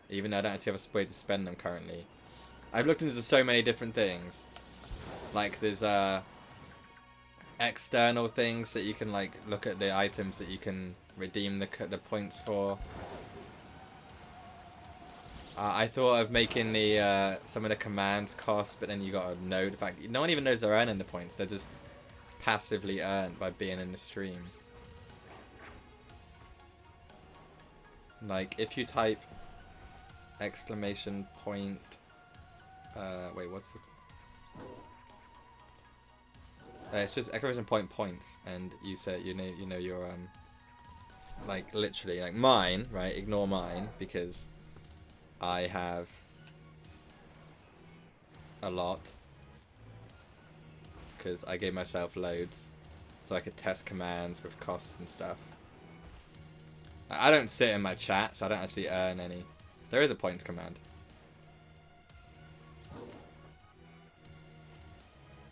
even though I don't actually have a way to spend them currently. I've looked into so many different things. Like there's external things that you can like look at the items that you can redeem the points for. I thought of making the some of the commands cost, but then you got to know the fact no one even knows they're earning the points. They're just passively earned by being in the stream. Like if you type exclamation point wait, what's the it's just exclamation point points, and you say you know your like literally like mine, right? Ignore mine because I have a lot. Because I gave myself loads so I could test commands with costs and stuff. I don't sit in my chat, so I don't actually earn any. There is a points command.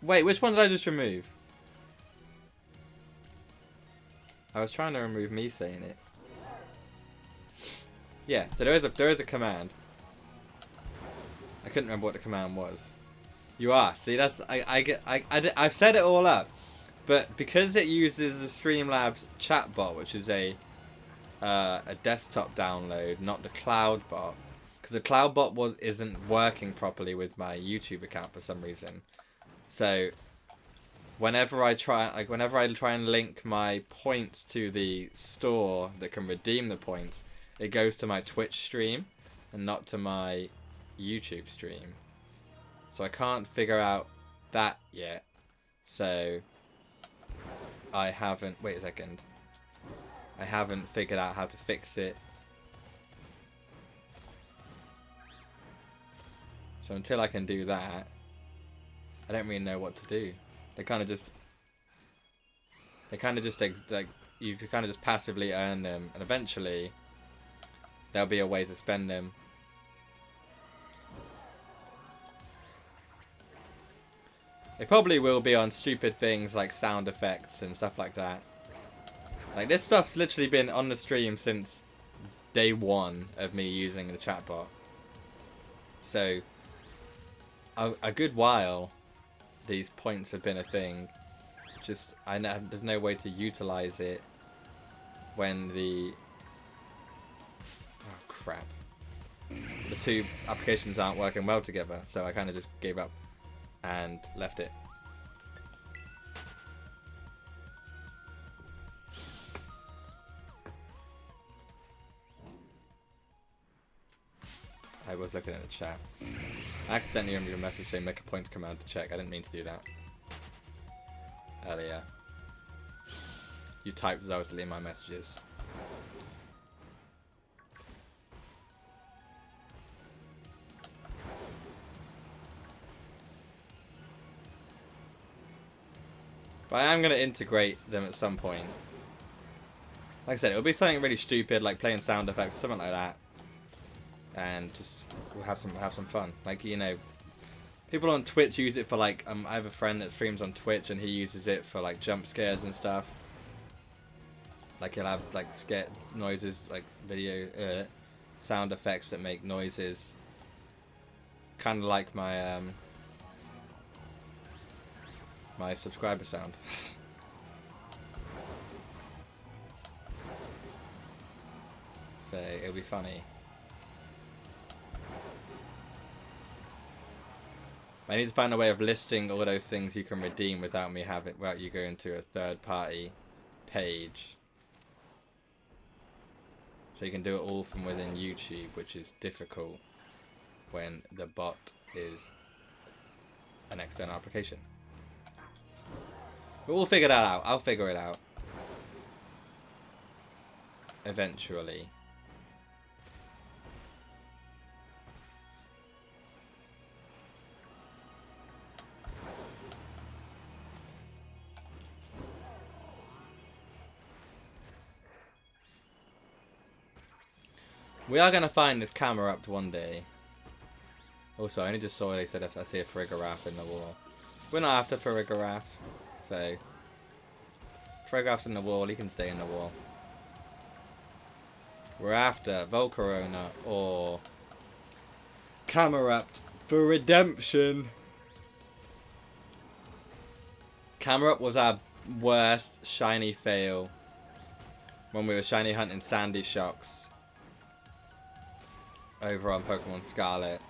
Wait, which one did I just remove? I was trying to remove me saying it. Yeah, so there is a command. I couldn't remember what the command was. You are. See, that's I've set it all up, but because it uses the Streamlabs chatbot, which is a desktop download, not the cloud bot, because the cloud bot isn't working properly with my YouTube account for some reason. So whenever I try and link my points to the store that can redeem the points, it goes to my Twitch stream and not to my YouTube stream. So I can't figure out that yet. So I haven't... Wait a second. I haven't figured out how to fix it. So until I can do that, I don't really know what to do. They kind of just like you kind of just passively earn them, and eventually there'll be a way to spend them. They probably will be on stupid things like sound effects and stuff like that. Like this stuff's literally been on the stream since day one of me using the chatbot. So a good while these points have been a thing. Just I know there's no way to utilize it when the oh crap. The two applications aren't working well together, so I kind of just gave up and left it. I was looking at the chat. I accidentally removed a message saying make a point command to check. I didn't mean to do that earlier. You typed as I was deleting my messages. But I am going to integrate them at some point. Like I said, it'll be something really stupid, like playing sound effects, something like that. And just we'll have some fun. Like, you know, people on Twitch use it for like, I have a friend that streams on Twitch and he uses it for like jump scares and stuff. Like he'll have like scare noises, like video sound effects that make noises. Kind of like my my subscriber sound. So it'll be funny. I need to find a way of listing all those things you can redeem without you going to a third-party page. So you can do it all from within YouTube, which is difficult when the bot is an external application. But we'll figure that out. I'll figure it out. Eventually. We are going to find this camera up one day. Also, I only just saw they said I see a Farigiraf in the wall. We're not after Farigiraf, so Farigiraf's in the wall, he can stay in the wall. We're after Volcarona or Camerupt for redemption. Camerupt was our worst shiny fail when we were shiny hunting Sandy Shocks over on Pokemon Scarlet.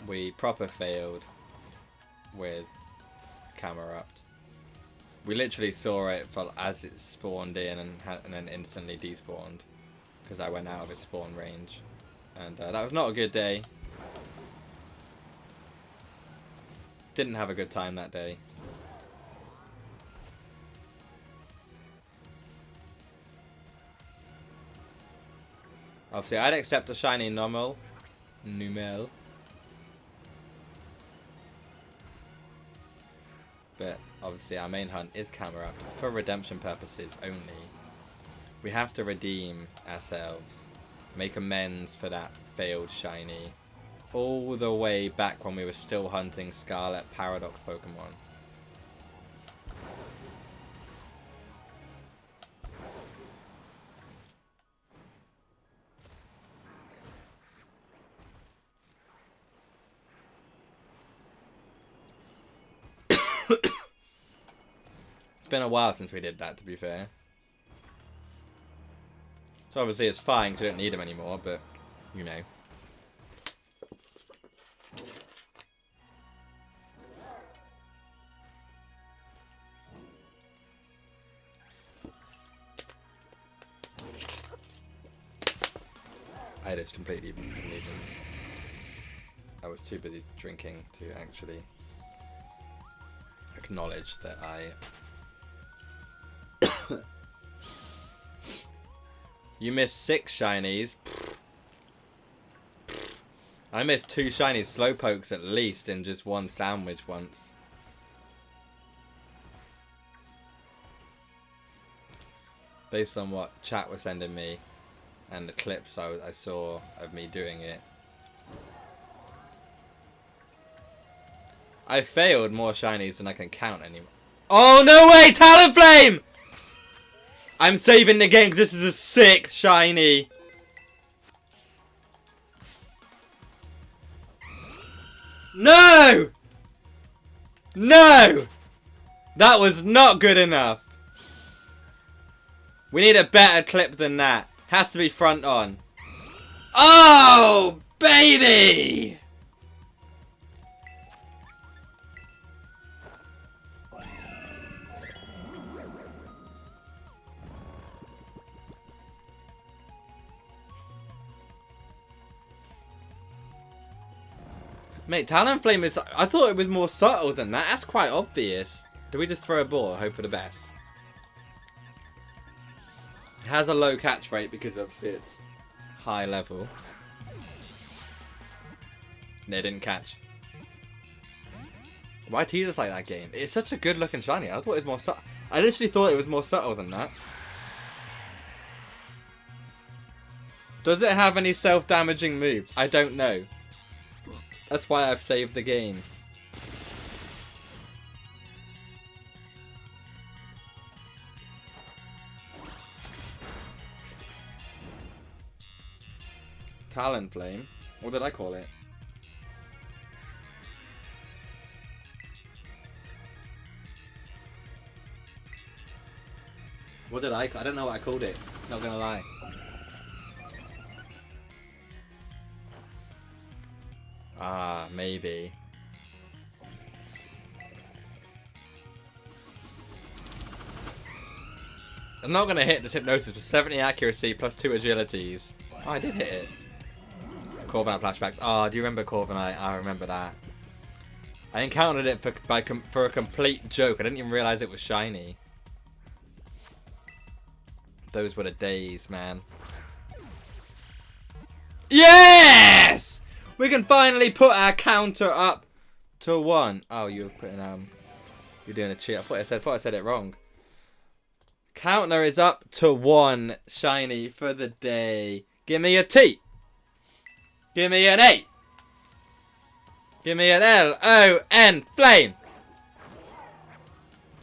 We proper failed with Camerupt. We literally saw it as it spawned in and then instantly despawned because I went out of its spawn range, and that was not a good day. Didn't have a good time that day. Obviously, I'd accept a shiny Numel. But obviously our main hunt is Camerupt for redemption purposes only. We have to redeem ourselves, make amends for that failed shiny, all the way back when we were still hunting Scarlet Paradox Pokemon. It's been a while since we did that, to be fair. So obviously it's fine because we don't need them anymore, but, you know. I just completely didn't even... I was too busy drinking to actually acknowledge that I... You missed 6 shinies. I missed 2 shiny Slowpokes at least in just one sandwich once. Based on what chat was sending me and the clips I saw of me doing it. I failed more shinies than I can count anymore. Oh, no way! Talonflame! I'm saving the game because this is a sick shiny. No! No! That was not good enough. We need a better clip than that. Has to be front on. Oh, baby! Mate, Talonflame is... I thought it was more subtle than that. That's quite obvious. Do we just throw a ball and hope for the best? It has a low catch rate because obviously it's high level. They didn't catch. Why tease us like that game? It's such a good looking shiny. I thought it was more subtle. I literally thought it was more subtle than that. Does it have any self-damaging moves? I don't know. That's why I've saved the game. Talonflame? What did I call it? What did I don't know what I called it. Not gonna lie. Ah, maybe. I'm not gonna hit this Hypnosis with 70 accuracy plus 2 agilities. Oh, I did hit it. Corviknight flashbacks. Oh, do you remember Corviknight? I remember that. I encountered it for a complete joke. I didn't even realize it was shiny. Those were the days, man. Yes! We can finally put our counter up to 1. Oh, you're putting you're doing a cheat. I thought I said it wrong. Counter is up to 1 shiny for the day. Give me a T. Give me an A. Give me an L-O-N. Flame.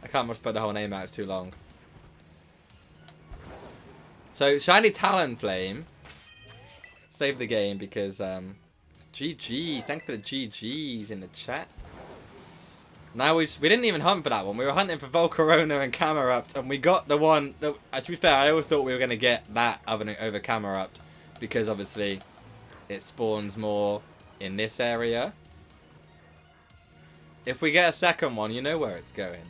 I can't spell the whole name out. It's too long. So, shiny Talonflame. Save the game because, GG. Thanks for the GGs in the chat. Now we didn't even hunt for that one. We were hunting for Volcarona and Camerupt, and we got the one that, to be fair, I always thought we were going to get that over Camerupt because obviously it spawns more in this area. If we get a second one, you know where it's going.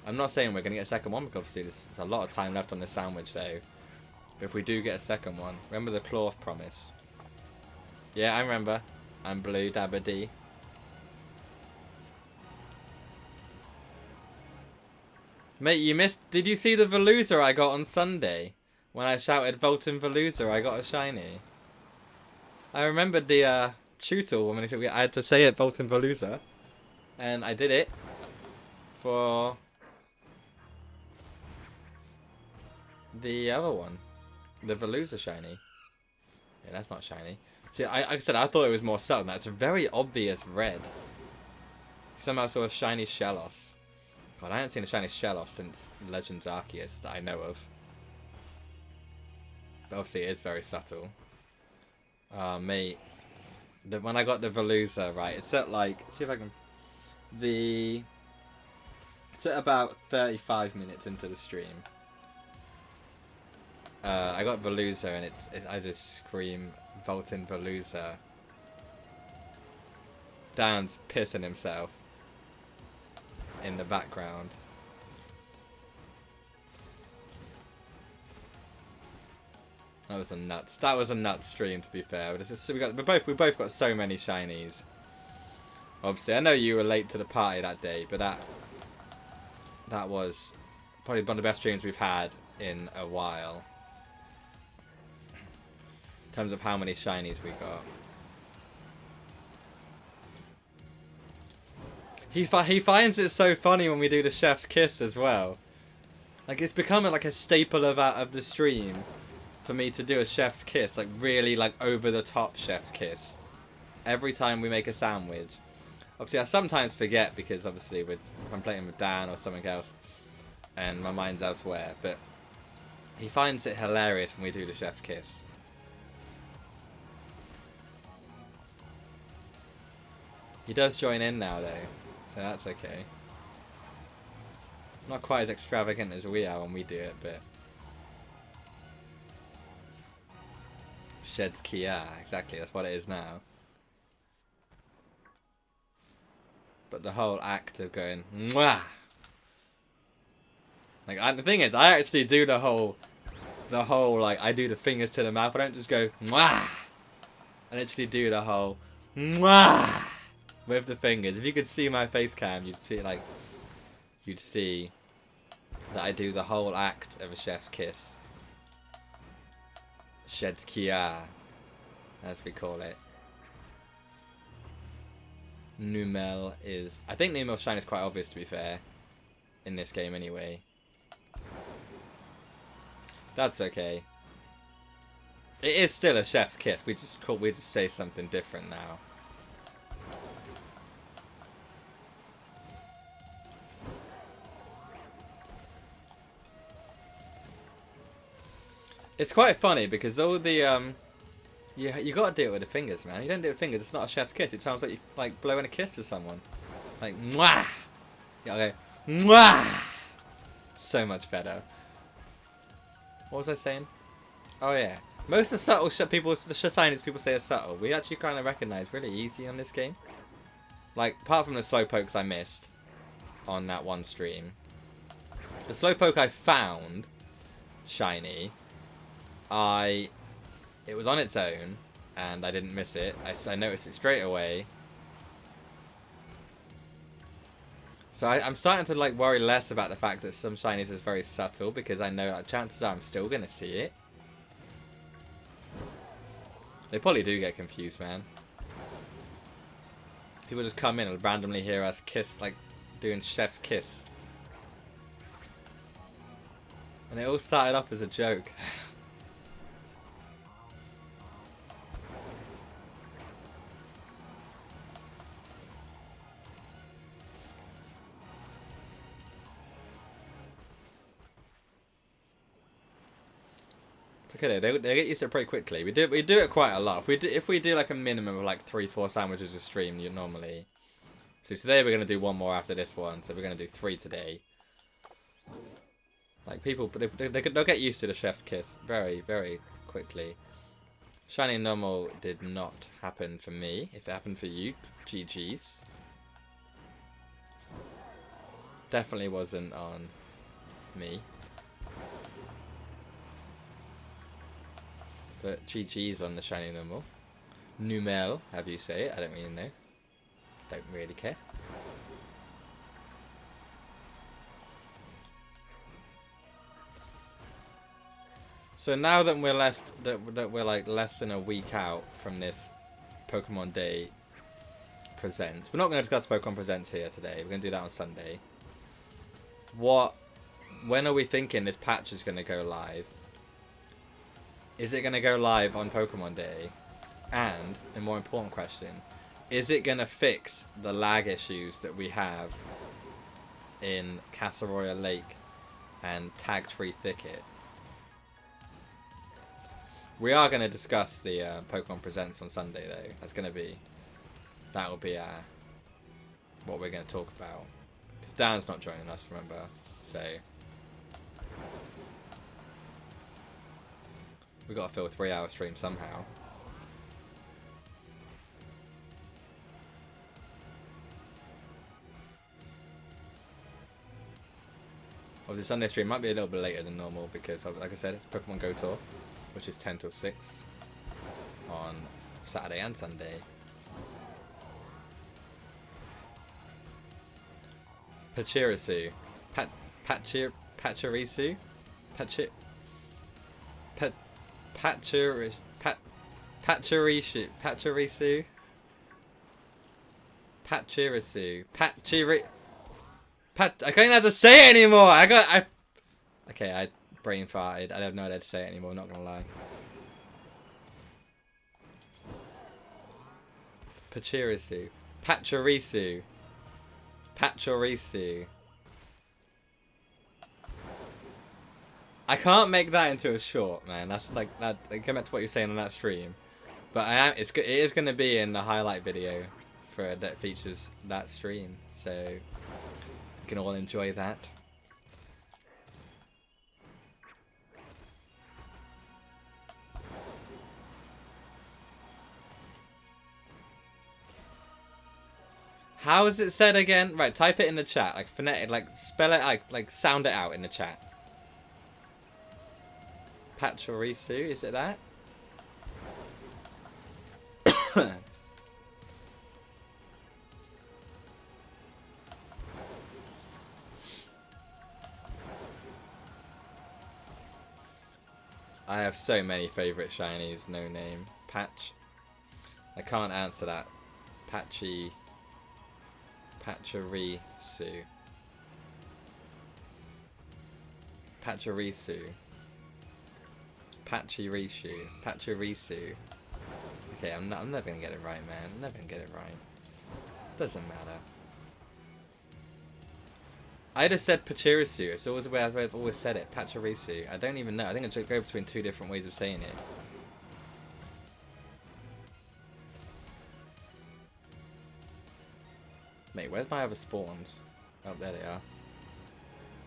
I'm not saying we're going to get a second one because obviously there's a lot of time left on this sandwich though. But if we do get a second one, remember the cloth promise. Yeah, I remember. I'm blue, dabba D. Mate, you missed... Did you see the Veluza I got on Sunday? When I shouted Volton Veluza, I got a shiny. I remembered the tutor when he said I had to say it, Volton Veluza. And I did it. For... the other one. The Veluza shiny. Yeah, that's not shiny. See, like I said, I thought it was more subtle. That's a very obvious red. Somehow saw a shiny Shellos. God, I haven't seen a shiny Shellos since Legends Arceus that I know of. But obviously it is very subtle. Mate. When I got the Veluza, right, it's at like, see if I can... It's at about 35 minutes into the stream. I got Veluza and I just scream Volton Veluza. Dan's pissing himself in the background. That was a nuts stream, to be fair. We both got so many shinies. Obviously, I know you were late to the party that day, but that was probably one of the best streams we've had in a while. In terms of how many shinies we got. He finds it so funny when we do the chef's kiss as well. Like, it's becoming like a staple of the stream for me to do a chef's kiss. Like, really, like, over the top chef's kiss. Every time we make a sandwich. Obviously, I sometimes forget because, obviously, if I'm playing with Dan or something else and my mind's elsewhere. But he finds it hilarious when we do the chef's kiss. He does join in now, though. So that's okay. Not quite as extravagant as we are when we do it, but... Sheds Kia. Exactly, that's what it is now. But the whole act of going, mwah! Like, the thing is, I actually do the whole, like, I do the fingers to the mouth. I don't just go, mwah! I literally do the whole mwah with the fingers. If you could see my face cam, you'd see like you'd see that I do the whole act of a chef's kiss. Sheds Kia, as we call it. Numel is... I think Numel's shine is quite obvious, to be fair. In this game, anyway. That's okay. It is still a chef's kiss. We just say something different now. It's quite funny because all the you gotta do it with the fingers, man. You don't do it with fingers, it's not a chef's kiss. It sounds like you like blowing a kiss to someone. Like mwah. Yeah, okay. Mwah. So much better. What was I saying? Oh yeah. Most of the subtle the shinies people say are subtle. We actually kind of recognize really easy on this game. Like apart from the slowpokes I missed on that one stream. The slowpoke I found shiny. It was on its own, and I didn't miss it. I noticed it straight away. So I'm starting to like worry less about the fact that some shinies is very subtle, because I know that chances are I'm still gonna see it. They probably do get confused, man. People just come in and randomly hear us kiss, like doing chef's kiss. And it all started off as a joke. Okay, they get used to it pretty quickly. We do it quite a lot. If we do like a minimum of like 3-4 sandwiches a stream, normally. So today we're gonna do one more after this one. So we're gonna do 3 today. Like people, they'll get used to the chef's kiss very, very quickly. Shiny and normal did not happen for me. If it happened for you, GG's. Definitely wasn't on me. But GG's on the shiny normal. Numel, have you say it? I don't really know. Don't really care. So now that we're less than a week out from this Pokemon Day present, we're not going to discuss Pokemon Presents here today. We're going to do that on Sunday. When are we thinking this patch is going to go live? Is it going to go live on Pokemon Day? And, the more important question, is it going to fix the lag issues that we have in Castle Lake and Tag Tree Thicket? We are going to discuss the Pokemon Presents on Sunday, though. That will be what we're going to talk about. Because Dan's not joining us, remember? So we got to fill a 3-hour stream somehow. Obviously, Sunday stream might be a little bit later than normal because, like I said, it's Pokemon Go Tour, which is 10 till 6 on Saturday and Sunday. Pachirisu. Pachirisu? Pachirisu. I can't even have to say it anymore! Okay, I brain farted. I don't know how to say it anymore, I'm not gonna lie. Pachirisu. Pachirisu. I can't make that into a short, man. That's like that. Come back to what you're saying on that stream, but it is going to be in the highlight video that features that stream, so you can all enjoy that. How is it said again? Right, type it in the chat, like phonetic, like spell it, like sound it out in the chat. Pachirisu, is it that? I have so many favorite shinies. No name. Patch. I can't answer that. Patchy. Pachirisu. Pachirisu. Pachirisu. Pachirisu. Okay, I'm never gonna get it right, man. I'm never gonna get it right. Doesn't matter. I just said Pachirisu. It's always the way I've always said it. Pachirisu. I don't even know. I think I should go between two different ways of saying it. Mate, where's my other spawns? Oh, there they are.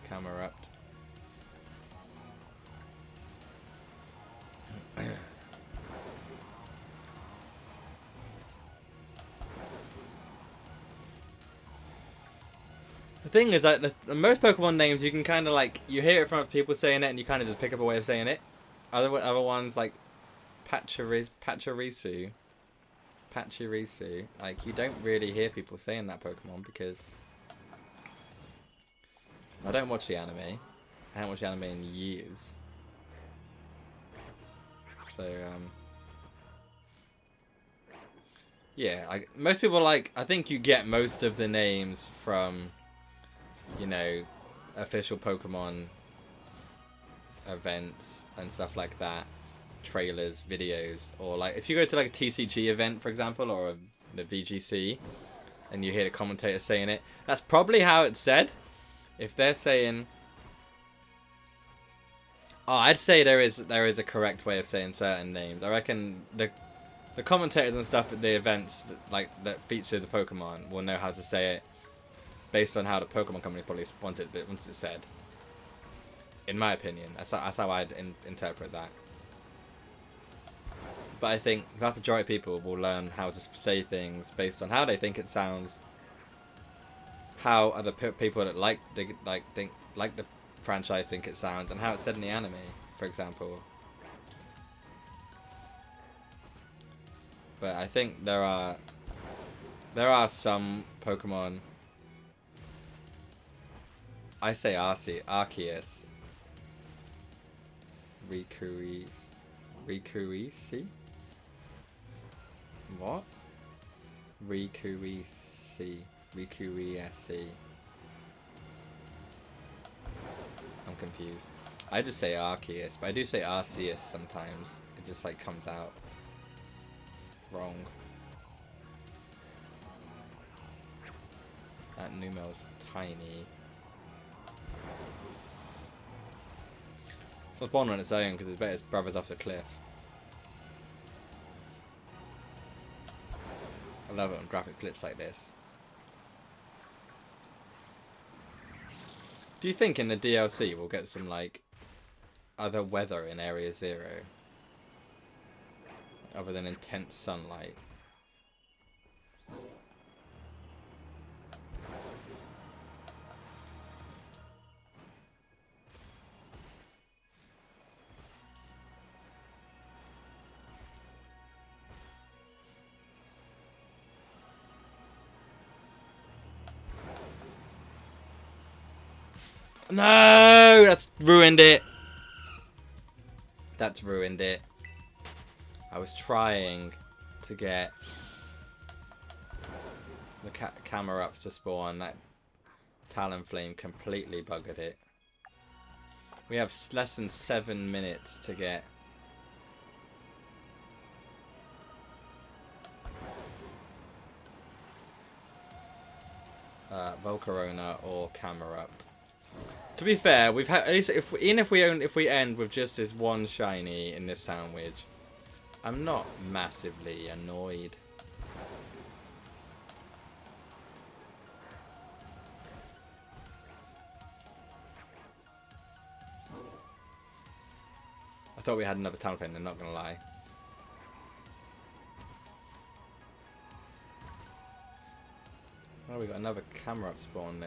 Camera up. The thing is that most Pokemon names you can kind of like, you hear it from people saying it and you kind of just pick up a way of saying it. Other ones like Pachirisu, like you don't really hear people saying that Pokemon because I don't watch the anime. I haven't watched the anime in years. So yeah, most people like, I think you get most of the names from, you know, official Pokemon events and stuff like that, trailers, videos, or like if you go to like a TCG event, for example, or the VGC, and you hear the commentator saying it, that's probably how it's said. If they're saying, oh, I'd say there is a correct way of saying certain names. I reckon the commentators and stuff at the events that feature the Pokemon will know how to say it based on how the Pokemon company probably wants it said. In my opinion, that's how I'd interpret that. But I think the vast majority of people will learn how to say things based on how they think it sounds, how other people that like the franchise think it sounds, and how it's said in the anime, for example. But I think there are some Pokemon. I say Arceus. Rikuisi? What? Rikuisi. I'm confused. I just say Arceus, but I do say Arceus sometimes. It just like comes out wrong. That Numel's tiny. It's not born on its own because its brother's off the cliff. I love it on graphic clips like this. Do you think in the DLC we'll get some like other weather in Area 0? Other than intense sunlight? No! That's ruined it. That's ruined it. I was trying to get the camera up to spawn. That Talonflame completely buggered it. We have less than 7 minutes to get Volcarona or Camerupt. To be fair, we've had at least if we end with just this one shiny in this sandwich, I'm not massively annoyed. I thought we had another Talonflame, I'm not gonna lie. Oh, we got another camera up spawn now.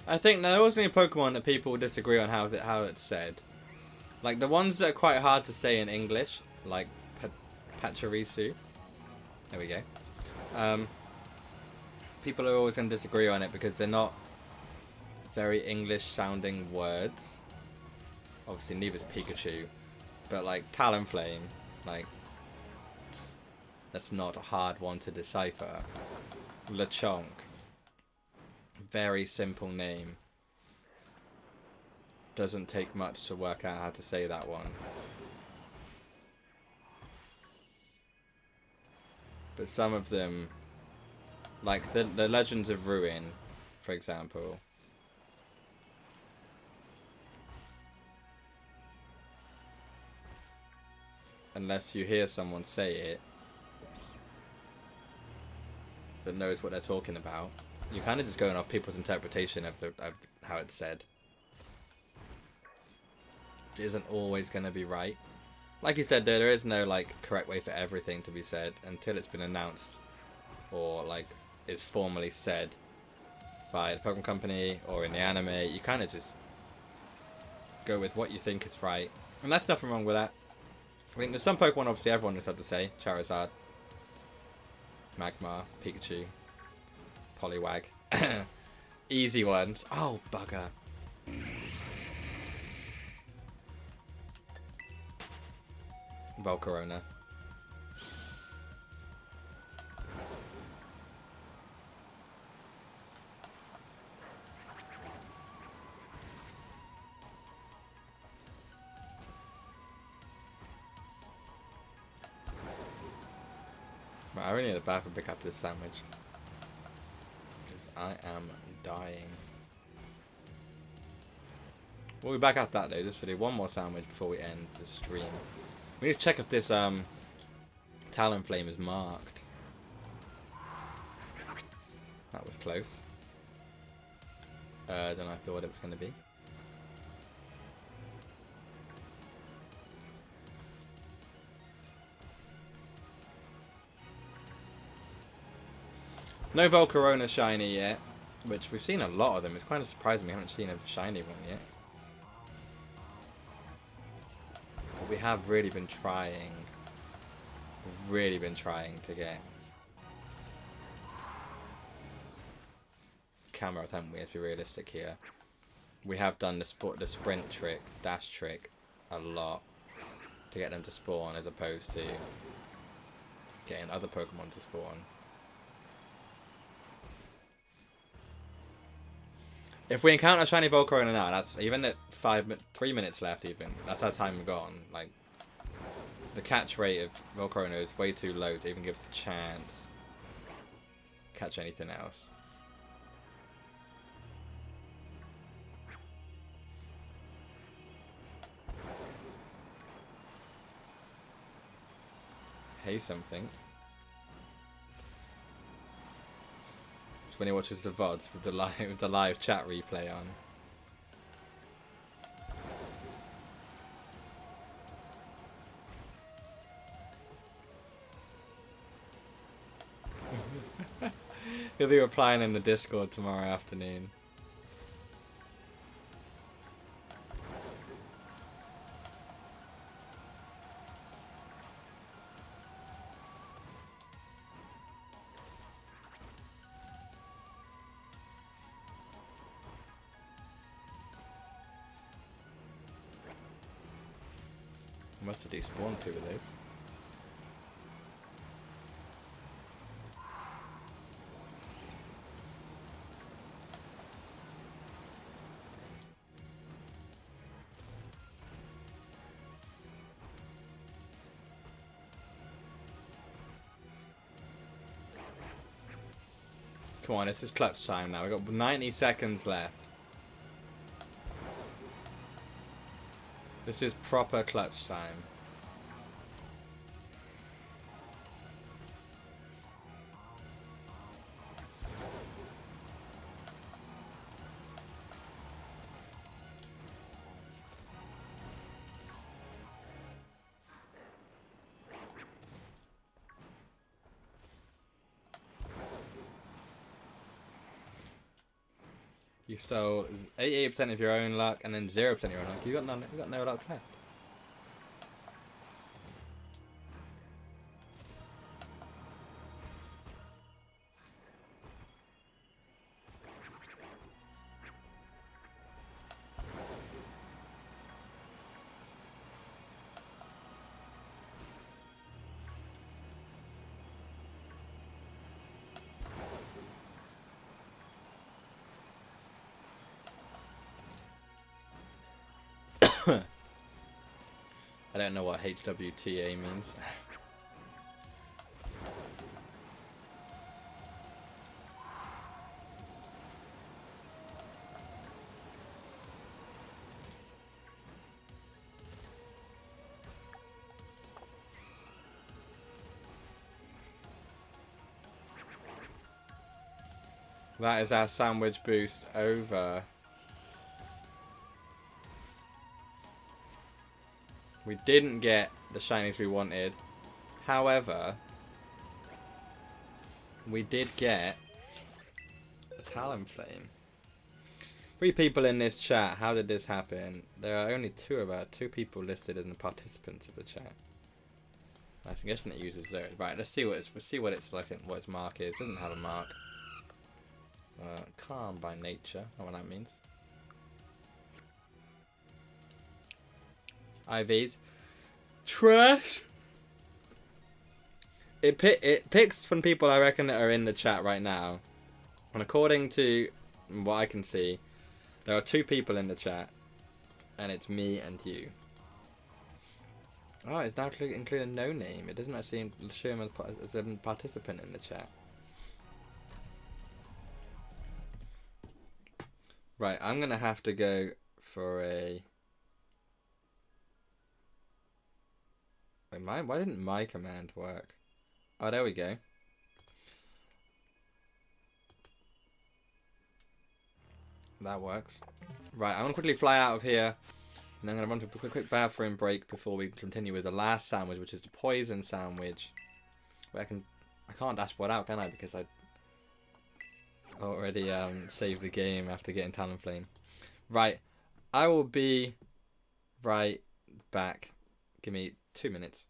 I think there are always going to be Pokemon that people disagree on how it's said. Like the ones that are quite hard to say in English, like Pachirisu. There we go. People are always going to disagree on it because they're not very English-sounding words. Obviously, neither's Pikachu, but like Talonflame, like that's not a hard one to decipher. Lechonk, very simple name. Doesn't take much to work out how to say that one. But some of them, like the Legends of Ruin, for example. Unless you hear someone say it that knows what they're talking about, you're kind of just going off people's interpretation of how it's said. It isn't always going to be right. Like you said, there is no like correct way for everything to be said until it's been announced or like is formally said by the Pokemon Company or in the anime. You kind of just go with what you think is right, and that's nothing wrong with that. I think there's some Pokemon obviously everyone knows how to say. Charizard, Magmar, Pikachu, Poliwag. Easy ones. Oh, bugger. Volcarona. Right, I really need a bathroom pick up this sandwich. Because I am dying. We'll be back after that though, just to do one more sandwich before we end the stream. We need to check if this Talonflame is marked. That was close. Than I thought it was going to be. No Volcarona shiny yet, which we've seen a lot of them. It's kind of surprising we haven't seen a shiny one yet. But we have really been trying. We've really been trying to get cameras, haven't we? Let's be realistic here. We have done the sprint trick, dash trick, a lot to get them to spawn, as opposed to getting other Pokemon to spawn. If we encounter a shiny Volcarona now, that's even at 3 minutes left. Even that's our time gone. Like the catch rate of Volcarona is way too low to even give us a chance to catch anything else. Hey, something. When he watches the VODs with the live chat replay on. He'll be replying in the Discord tomorrow afternoon. Must have despawned 2 of those. Come on, this is clutch time now. We've got 90 seconds left. This is proper clutch time. You You stole 88% of your own luck and then 0% of your own luck. You got none. You got no luck left. I don't know what HWTA means. That is our sandwich boost over. We didn't get the shinies we wanted. However, we did get a Talonflame. 3 people in this chat. How did this happen? There are only 2 people listed as the participants of the chat. I'm guessing it uses those. Right, let's see what it's like. What its mark is. It doesn't have a mark. Calm by nature. I don't know what that means. IVs. Trash. It picks from people I reckon that are in the chat right now. And according to what I can see, there are 2 people in the chat. And it's me and you. Oh, it's now including no name. It doesn't actually show him as a participant in the chat. Right, I'm going to have to go for a... Wait, why didn't my command work? Oh, there we go. That works. Right, I'm going to quickly fly out of here. And I'm going to run to a quick bathroom break before we continue with the last sandwich, which is the poison sandwich. Where I can't dashboard out, can I? Because I already saved the game after getting Talonflame. Right, I will be right back. Give me 2 minutes.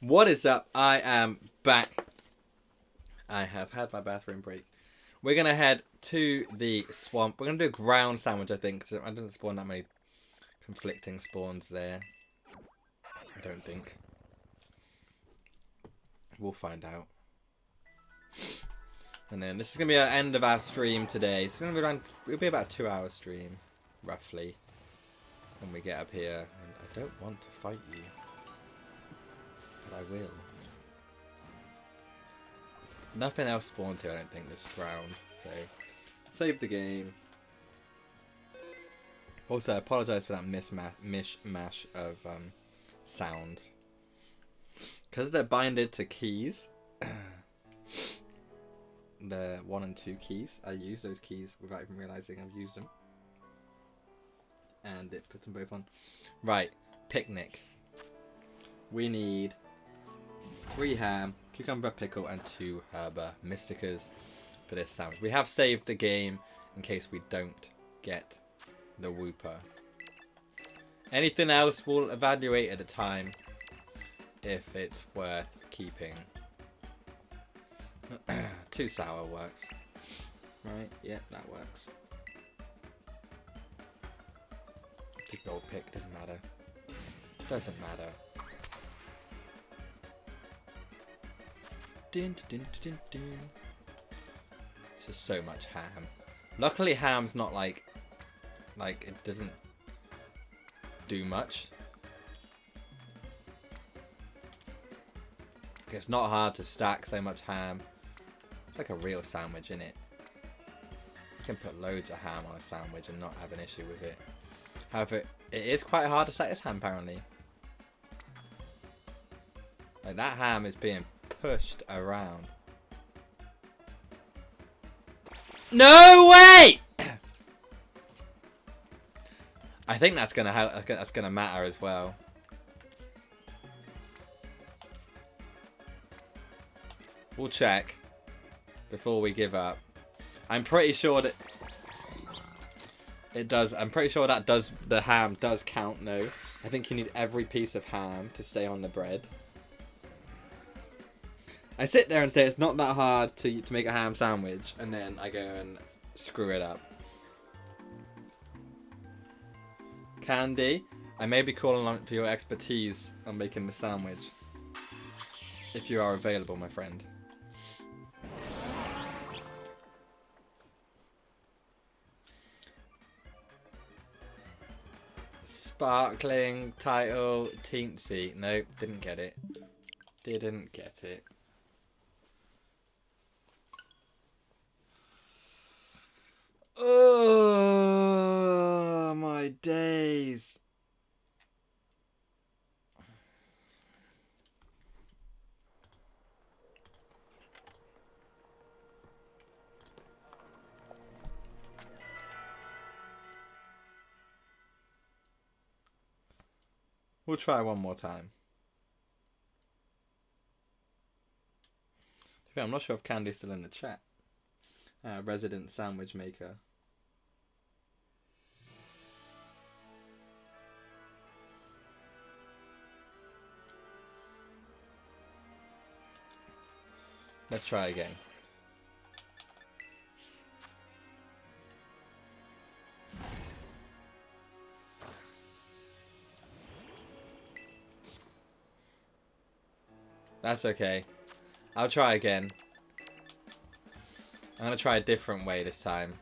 What is up? I am back. I have had my bathroom break. We're going to head to the swamp. We're going to do a ground sandwich, I think. Because I didn't spawn that many conflicting spawns there. I don't think. We'll find out. And then this is going to be our end of our stream today. It's going to be around, it'll be about a 2-hour stream, roughly. When we get up here. And I don't want to fight you. But I will. Nothing else spawns here, I don't think, this round. So, save the game. Also, I apologise for that mishmash of sounds. Because they're binded to keys, the 1 and 2 keys, I use those keys without even realising I've used them. And it puts them both on. Right, picnic. We need 3 ham, cucumber, pickle, and 2 herba mysticas for this sandwich. We have saved the game in case we don't get the whooper. Anything else we'll evaluate at a time if it's worth keeping. 2 sour works. Right, yeah, that works. Take the old pick, doesn't matter. Doesn't matter. Dun, dun, dun, dun, dun. This is so much ham. Luckily ham's not like it doesn't do much. It's not hard to stack so much ham. It's like a real sandwich, innit? You can put loads of ham on a sandwich and not have an issue with it. However, it is quite hard to stack this ham apparently. Like that ham is being pushed around. No way! I think that's gonna that's gonna matter as well. We'll check before we give up. I'm pretty sure that it does. I'm pretty sure that does. The ham does count. No, I think you need every piece of ham to stay on the bread. I sit there and say it's not that hard to make a ham sandwich, and then I go and screw it up. Candy, I may be calling on for your expertise on making the sandwich. If you are available, my friend. Sparkling title teensy. Nope, didn't get it. Didn't get it. Oh my days. We'll try one more time. I'm not sure if Candy's still in the chat. Resident sandwich maker. Let's try again. That's okay. I'll try again. I'm gonna try a different way this time.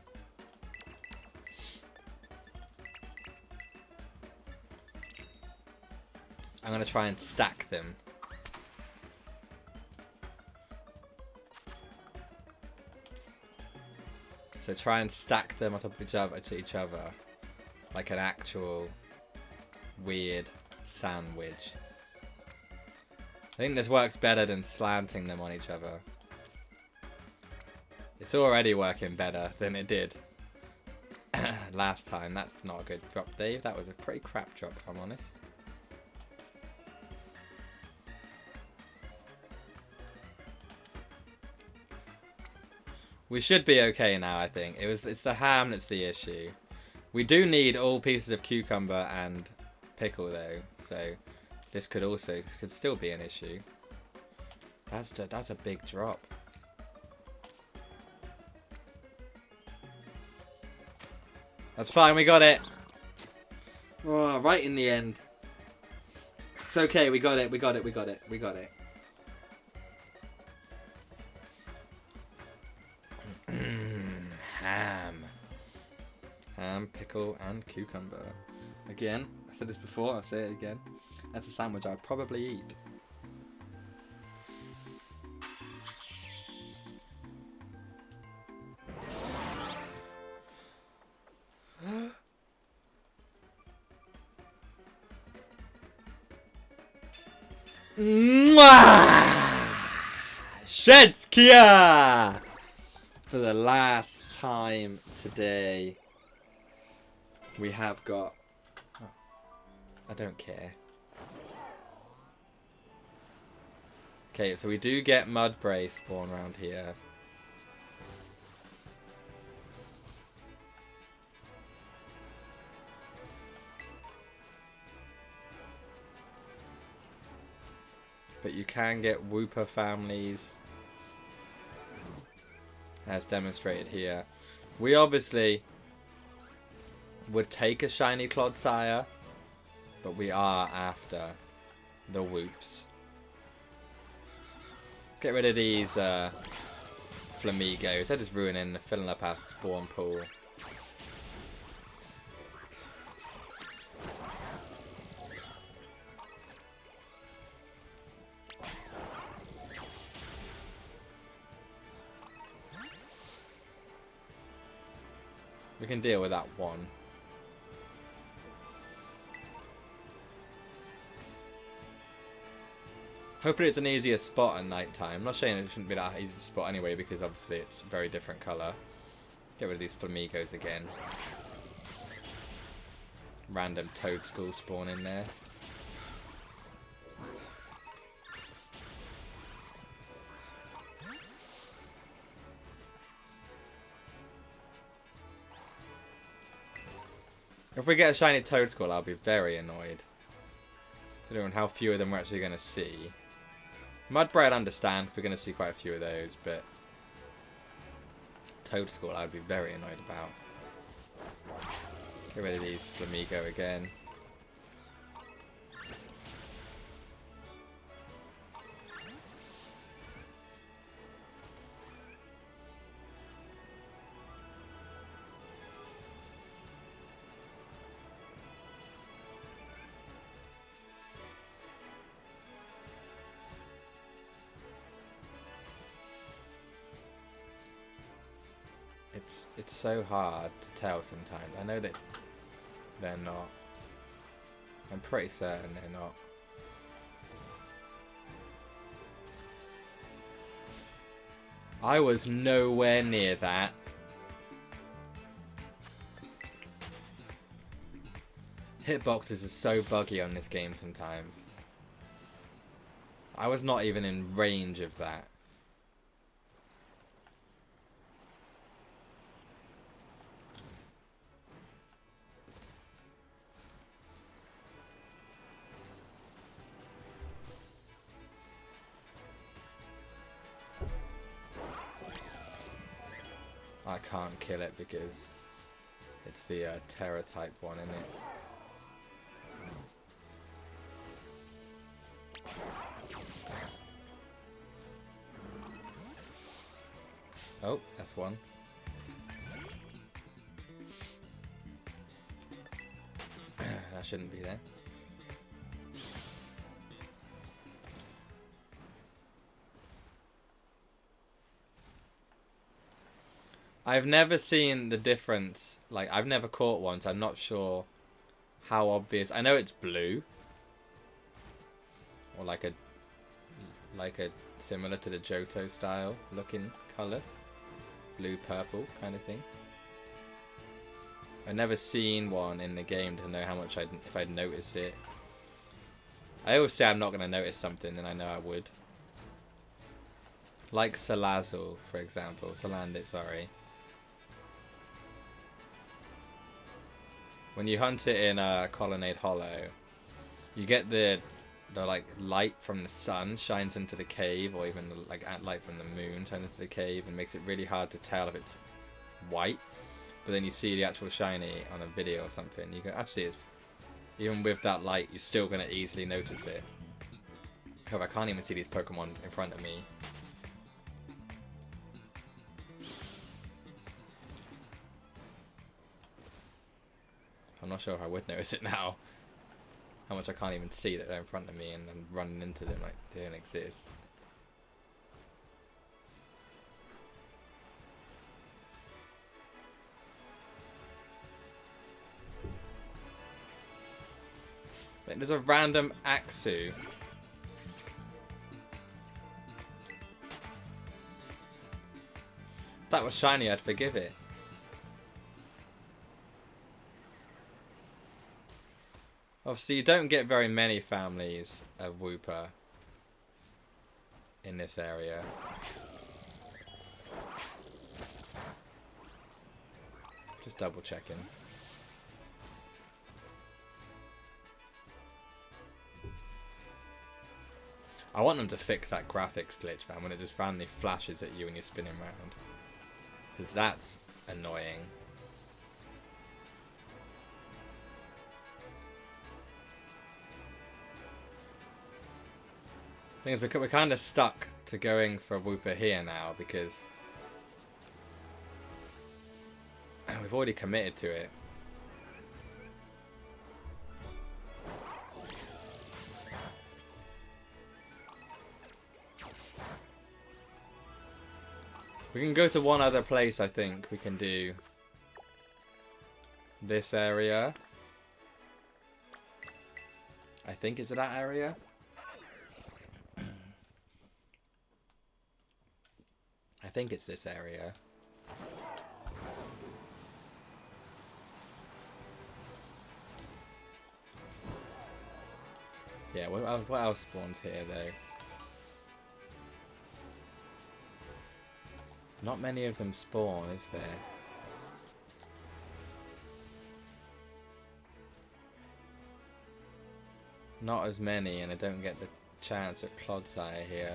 I'm gonna try and stack them. So try and stack them on top of each other like an actual weird sandwich. I think this works better than slanting them on each other. It's already working better than it did last time. That's not a good drop, Dave. That was a pretty crap drop, if I'm honest. We should be okay now, I think. It's the ham that's the issue. We do need all pieces of cucumber and pickle, though. So this could still be an issue. That's a big drop. That's fine, we got it. Oh, right in the end. It's okay, we got it. Ham, pickle, and cucumber. Again, I said this before, I'll say it again. That's a sandwich I'd probably eat. Shetskia! For the last time today, we have got... Oh, I don't care. Okay, so we do get Mudbray spawn around here. But you can get Wooper families, as demonstrated here. We obviously would take a shiny Clodsire, but we are after the Whoops. Get rid of these Flamigos. They're just ruining the filling up our spawn pool. We can deal with that one. Hopefully it's an easier spot at night time. I'm not saying it shouldn't be that easy to spot anyway, because obviously it's a very different colour. Get rid of these Flamigos again. Random Toadstool spawn in there. If we get a shiny Toadstool, I'll be very annoyed. I don't know how few of them we're actually going to see. Mudbray, I'd understand, we're going to see quite a few of those, but Toadstool I'd be very annoyed about. Get rid of these Flamigo again. It's so hard to tell sometimes. I know that they're not. I'm pretty certain they're not. I was nowhere near that. Hitboxes are so buggy on this game sometimes. I was not even in range of that. I can't kill it because it's the Terror type one, isn't it? Oh, that's one. That shouldn't be there. I've never seen the difference. Like, I've never caught one, so I'm not sure how obvious. I know it's blue, or like a similar to the Johto style looking color, blue purple kind of thing. I've never seen one in the game to know how much if I'd notice it. I always say I'm not going to notice something, and I know I would. Like Salazzle, for example. Salandit, sorry. When you hunt it in Colonnade Hollow, you get the the like light from the sun shines into the cave, or even the, like light from the moon shines into the cave, and makes it really hard to tell if it's white. But then you see the actual shiny on a video or something, you go, actually, it's even with that light, you're still gonna easily notice it. However, I can't even see these Pokemon in front of me. I'm not sure if I would notice it now. How much I can't even see that they're in front of me, and I'm running into them like they don't exist. Wait, there's a random Axu. If that was shiny, I'd forgive it. Obviously, you don't get very many families of Wooper in this area. Just double checking. I want them to fix that graphics glitch, man, when it just randomly flashes at you when you're spinning around. Because that's annoying. Thing is, we're kind of stuck to going for Wooper here now because we've already committed to it. We can go to one other place, I think. We can do this area. I think it's that area. I think it's this area. Yeah, what else spawns here, though? Not many of them spawn, is there? Not as many, and I don't get the chance at Clodsire here.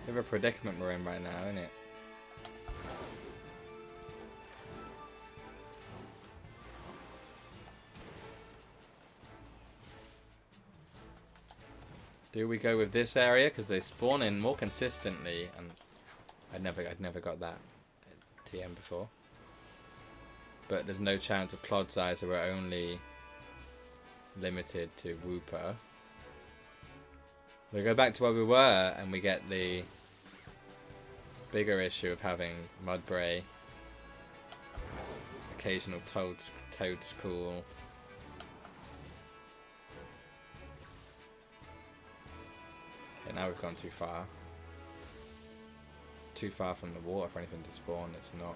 Bit of a predicament we're in right now, isn't it? Do we go with this area because they spawn in more consistently, and I'd never got that at TM before. But there's no chance of Clodsire, so we're only limited to Wooper. We go back to where we were, and we get the bigger issue of having Mudbray, occasional Toadstool. Okay, now we've gone too far. Too far from the water for anything to spawn. It's not.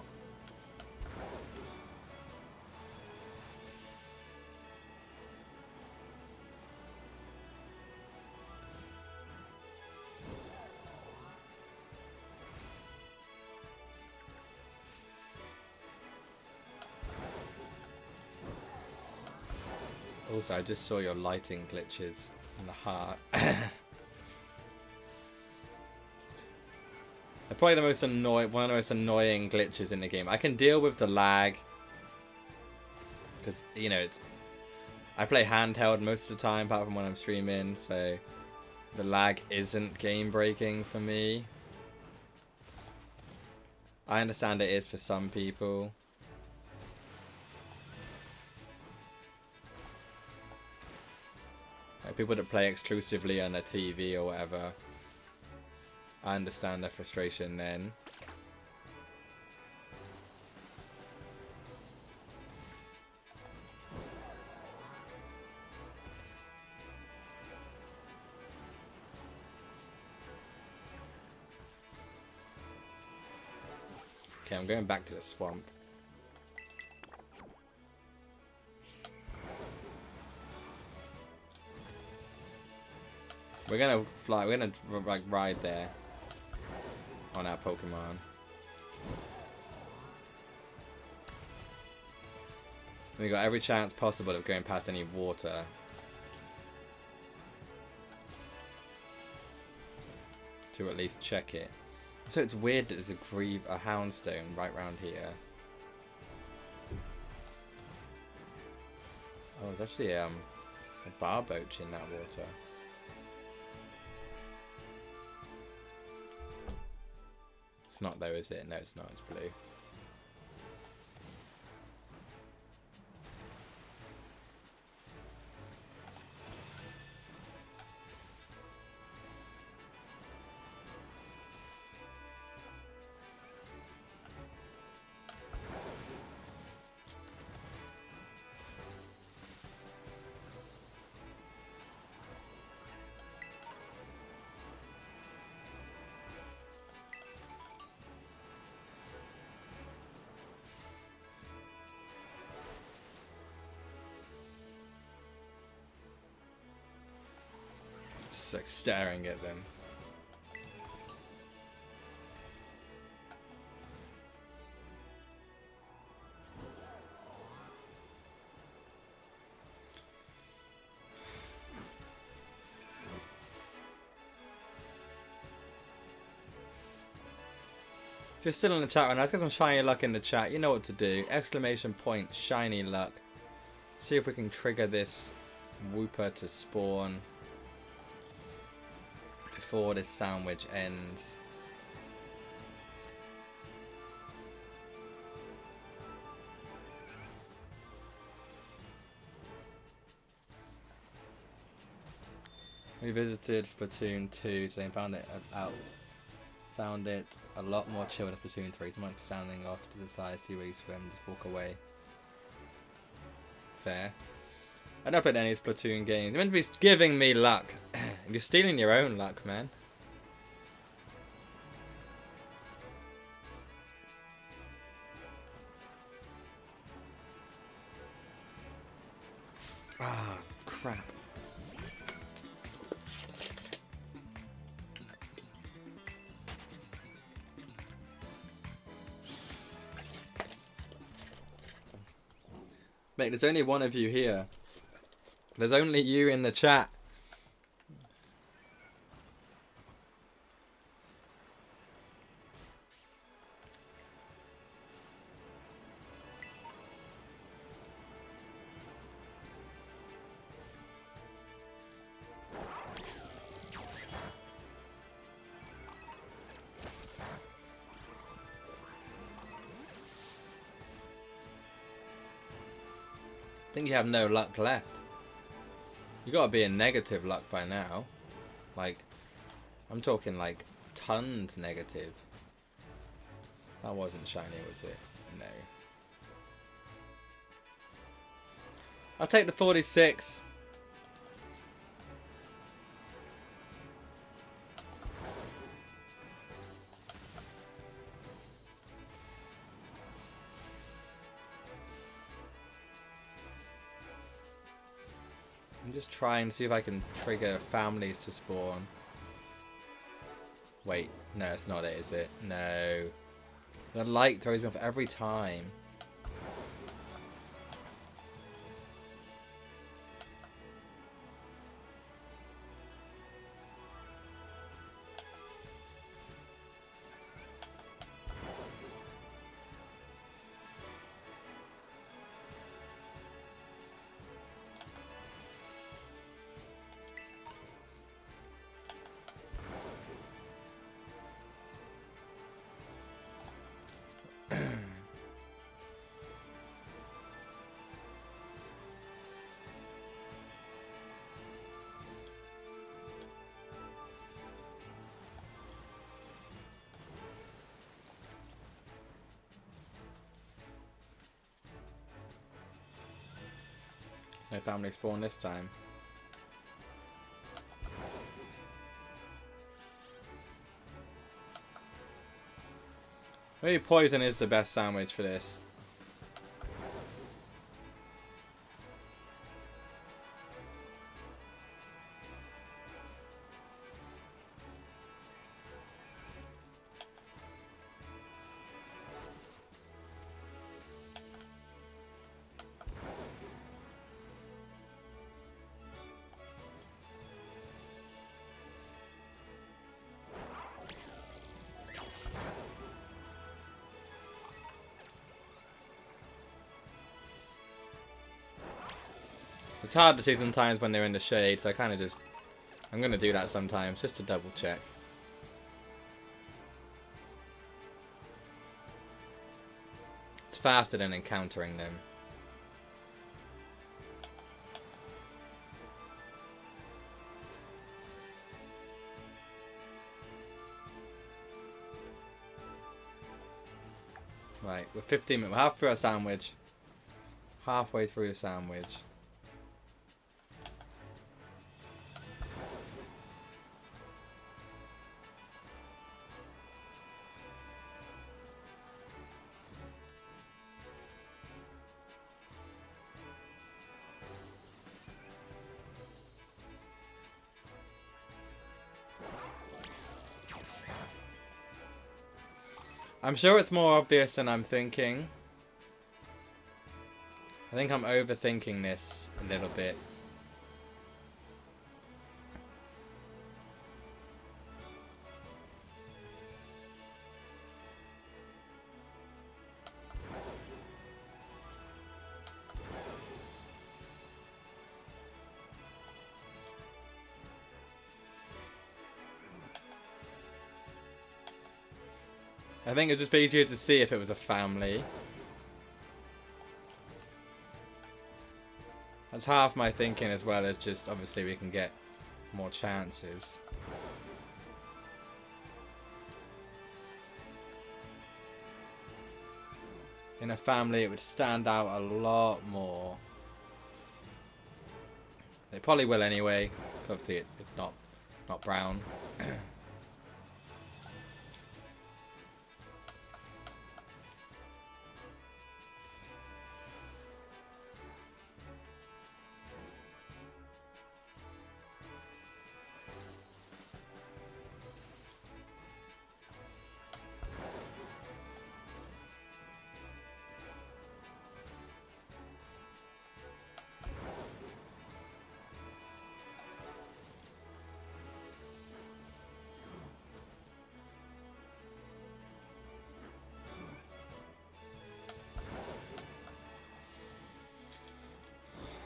Also, I just saw your lighting glitches in the heart. They're probably one of the most annoying glitches in the game. I can deal with the lag because, you know, I play handheld most of the time, apart from when I'm streaming, so the lag isn't game breaking for me. I understand it is for some people. Like people that play exclusively on their TV or whatever. I understand their frustration then. Okay, I'm going back to the swamp. We're gonna fly. We're gonna like ride there on our Pokemon. We got every chance possible of going past any water. To at least check it. So it's weird that there's a houndstone right round here. Oh, there's actually a barboach in that water. It's not though, is it? No, it's not. It's blue. Just like staring at them. If you're still in the chat right now, let's get some shiny luck in the chat. You know what to do. Exclamation point, shiny luck. See if we can trigger this Wooper to spawn before this sandwich ends. We visited Splatoon 2 today and found it a lot more chill than Splatoon 3. So much for sounding off to the side, see where you swim, just walk away. Fair. I don't play any Splatoon games. You're meant to be giving me luck. You're stealing your own luck, man. Ah, crap. Mate, there's only one of you here. There's only you in the chat. I think you have no luck left. You gotta be in negative luck by now. Like, I'm talking like tons negative. That wasn't shiny, was it? No. I'll take the 46. I'm just trying to see if I can trigger families to spawn. Wait, no, it's not it, is it? No. The light throws me off every time. No family spawn this time. Maybe poison is the best sandwich for this. It's hard to see sometimes when they're in the shade, so I kind of just... I'm going to do that sometimes, just to double check. It's faster than encountering them. Right, we're 15 minutes. We're half through a sandwich. Halfway through a sandwich. I'm sure it's more obvious than I'm thinking. I think I'm overthinking this a little bit. I think it'd just be easier to see if it was a family. That's half my thinking, as well as just obviously we can get more chances. In a family it would stand out a lot more. It probably will anyway, 'cause obviously it's not brown.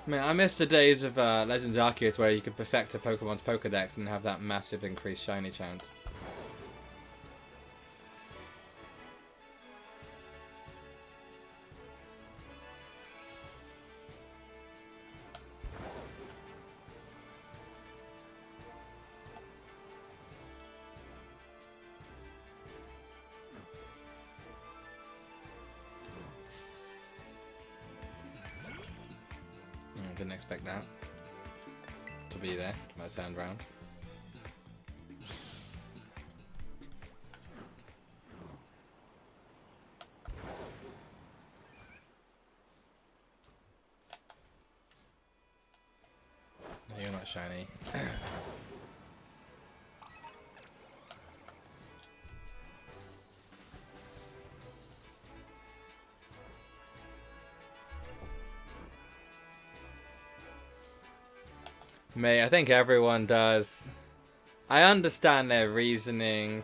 I mean, I miss the days of Legends Arceus where you could perfect a Pokemon's Pokedex and have that massive increased shiny chance. Didn't expect that to be there. I turned around. No, you're not shiny. Mate, I think everyone does. I understand their reasoning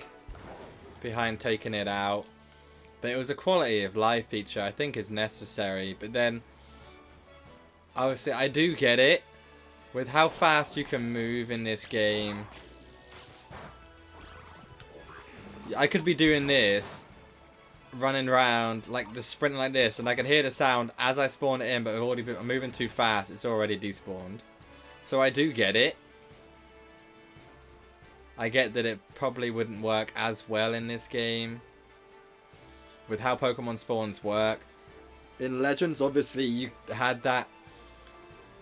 behind taking it out, but it was a quality of life feature I think is necessary. But then, obviously, I do get it. With how fast you can move in this game, I could be doing this, running around, like just sprinting like this, and I can hear the sound as I spawn it in, but I'm moving too fast, it's already despawned. So I do get it. I get that it probably wouldn't work as well in this game with how Pokemon spawns work. In Legends, obviously, you had that.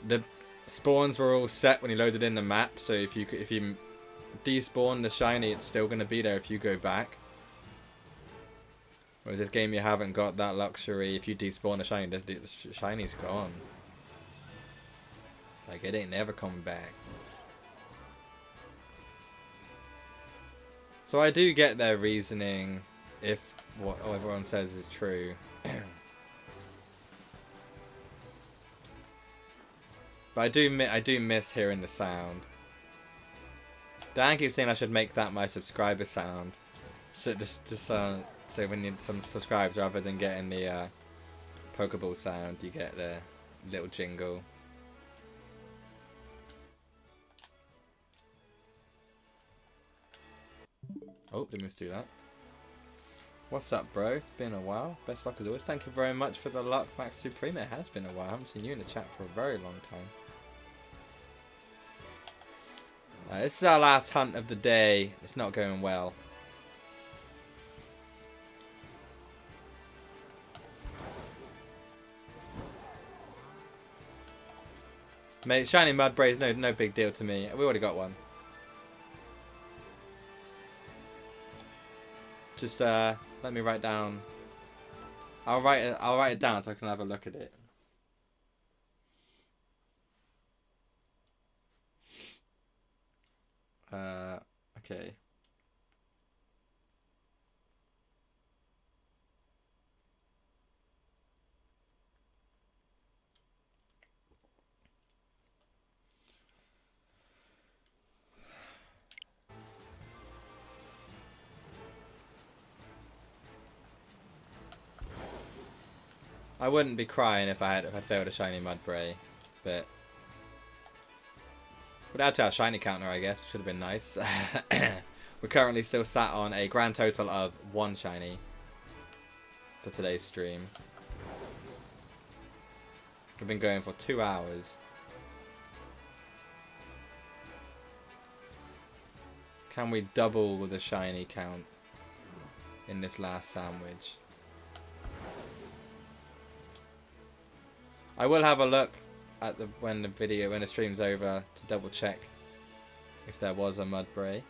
The spawns were all set when you loaded in the map, so if you despawn the shiny, it's still going to be there if you go back. Whereas this game, you haven't got that luxury. If you despawn a shiny, the shiny's gone. Like, it ain't never coming back. So I do get their reasoning if what everyone says is true. But I do miss hearing the sound. Dan keeps saying I should make that my subscriber sound. So so when you some subscribes, rather than getting the Pokeball sound, you get the little jingle. Oh, didn't miss do that. What's up, bro? It's been a while. Best luck as always. Thank you very much for the luck, Max Supreme. It has been a while. I haven't seen you in the chat for a very long time. This is our last hunt of the day. It's not going well. Mate, shiny Mudbray is no big deal to me. We already got one. Just let me write down. I'll write it down so I can have a look at it. Okay. I wouldn't be crying if I failed a shiny Mudbray, but would add to our shiny counter, I guess, which would have been nice. We're currently still sat on a grand total of 1 shiny for today's stream. We've been going for 2 hours. Can we double the shiny count in this last sandwich? I will have a look at when the stream's over to double check if there was a Mudbray.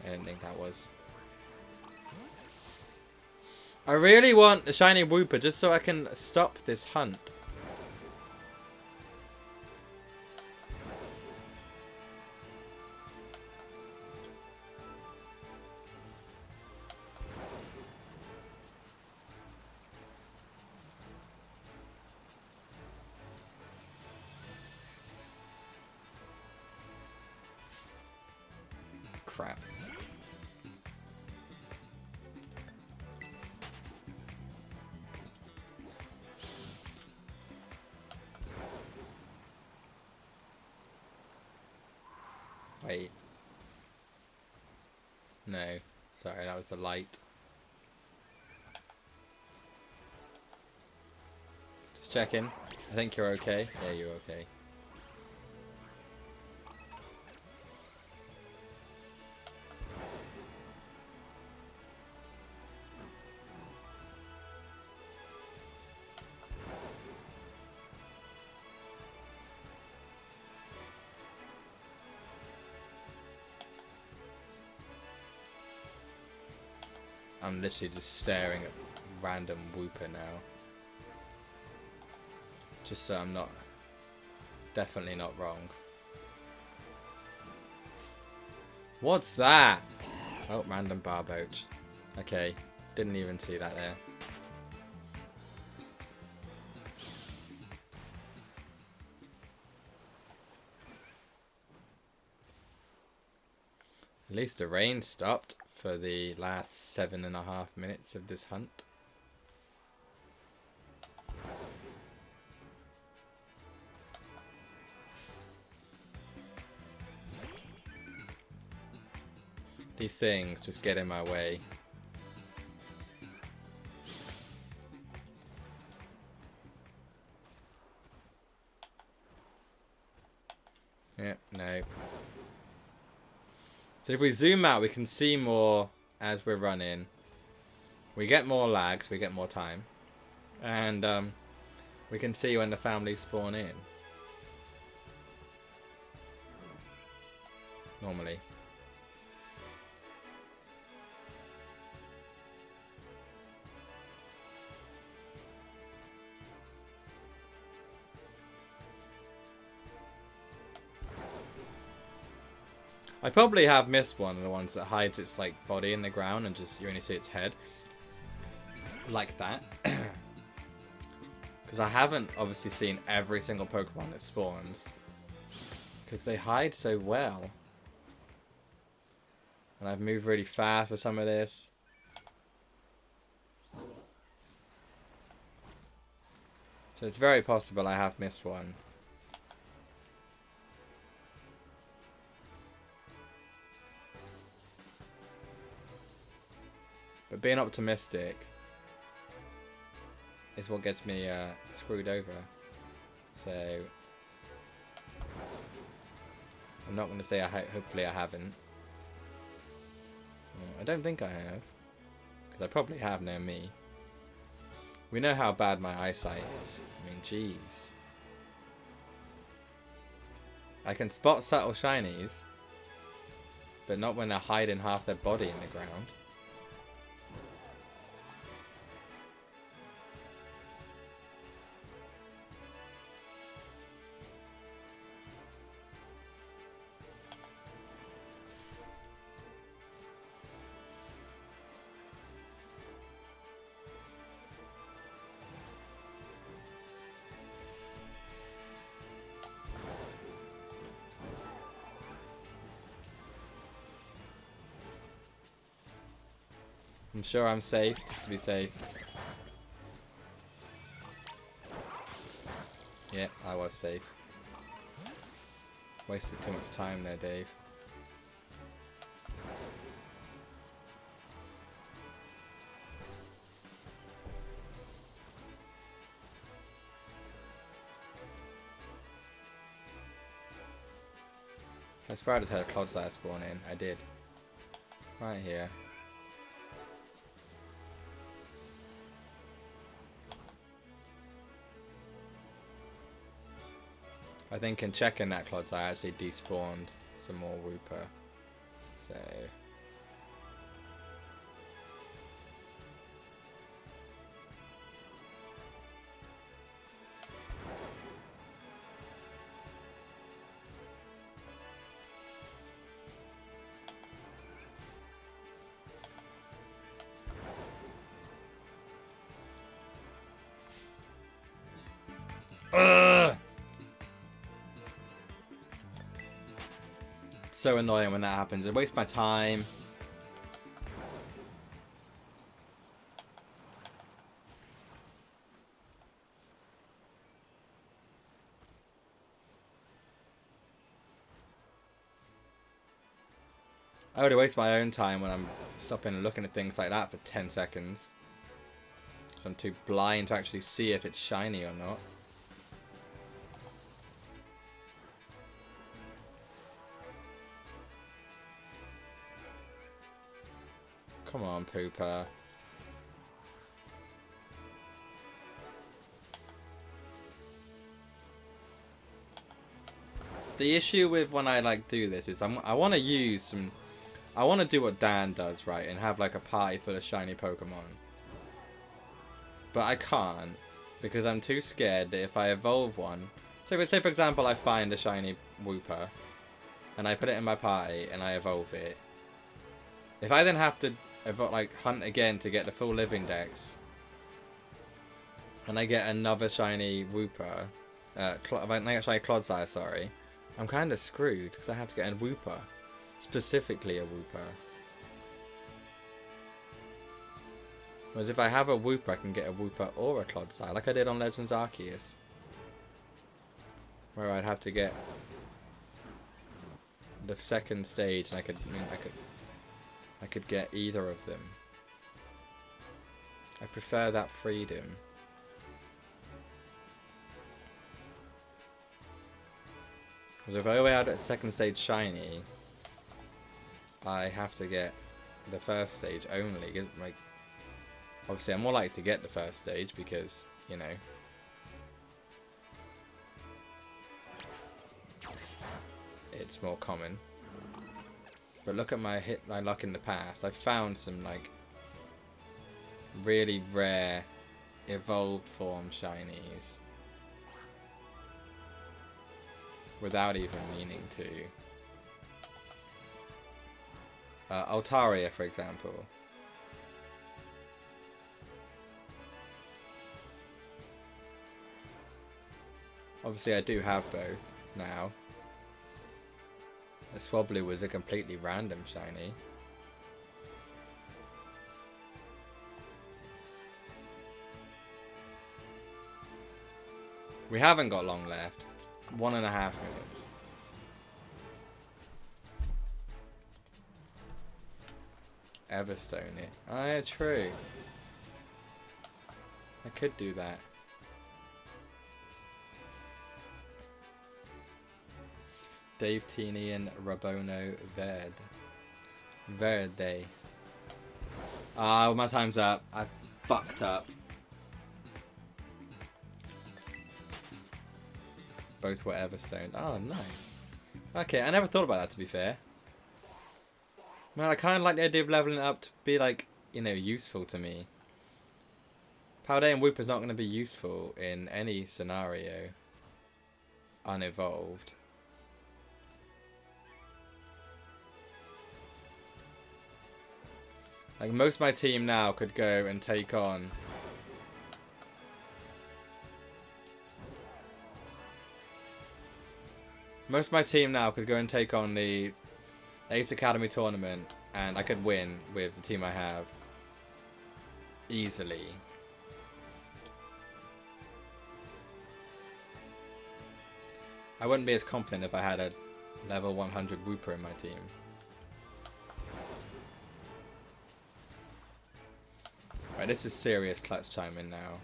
I didn't think that was. I really want a shiny Wooper just so I can stop this hunt. Crap. Wait. No. Sorry, that was the light. Just checking. I think you're okay. Yeah, you're okay. I'm literally just staring at random Wooper now. Just so I'm definitely not wrong. What's that? Oh, random Barboach. Okay, didn't even see that there. At least the rain stopped for the last 7.5 minutes of this hunt. These things just get in my way. Yep, no. So if we zoom out, we can see more as we're running. We get more lag, so we get more time. And we can see when the families spawn in. Normally. I probably have missed one of the ones that hides its like body in the ground and just you only see its head. Like that. Because I haven't obviously seen every single Pokemon that spawns. Because they hide so well. And I've moved really fast with some of this. So it's very possible I have missed one. But being optimistic is what gets me screwed over. So I'm not going to say hopefully I haven't. I don't think I have. Because I probably have, knowing me. We know how bad my eyesight is. I mean, jeez. I can spot subtle shinies. But not when they're hiding half their body in the ground. I'm sure I'm safe, just to be safe. Yeah, I was safe. Wasted too much time there, Dave. So I swear I just had a Clodsire spawn in. I did. Right here. I think in checking that Clodsire I actually despawned some more Wooper. So so annoying when that happens. It wastes my time. I would waste my own time when I'm stopping and looking at things like that for 10 seconds. So I'm too blind to actually see if it's shiny or not. Come on, Pooper. The issue with when I like do this is I want to use some... I want to do what Dan does, right? And have like a party full of shiny Pokemon. But I can't. Because I'm too scared that if I evolve one... So say for example I find a shiny Wooper. And I put it in my party and I evolve it. If I then have to... like hunt again to get the full living dex, and I get another shiny Wooper, shiny Clodsire, sorry, I'm kind of screwed because I have to get a Wooper, specifically a Wooper. Whereas if I have a Wooper, I can get a Wooper or a Clodsire, like I did on Legends Arceus, where I'd have to get the second stage, and I could get either of them. I prefer that freedom. Because if I go out at second stage shiny, I have to get the first stage only. Like, obviously, I'm more likely to get the first stage because, you know, it's more common. But look at my luck in the past. I found some like really rare evolved form shinies without even meaning to. Altaria, for example. Obviously, I do have both now. The Swablu was a completely random shiny. We haven't got long left. 1.5 minutes. Everstone it. Oh, yeah, true. I could do that. Dave Teeny and Rabono Verde. Ah, my time's up. I fucked up. Both were Everstone. Oh, nice. Okay, I never thought about that, to be fair. Man, I kind of like the idea of leveling it up to be, like, you know, useful to me. Paldea and Wooper's not going to be useful in any scenario. Unevolved. Like, most of my team now could go and take on... Most of my team now could go and take on the Ace Academy tournament, and I could win with the team I have. Easily. I wouldn't be as confident if I had a level 100 Wooper in my team. Right, this is serious clutch timing now.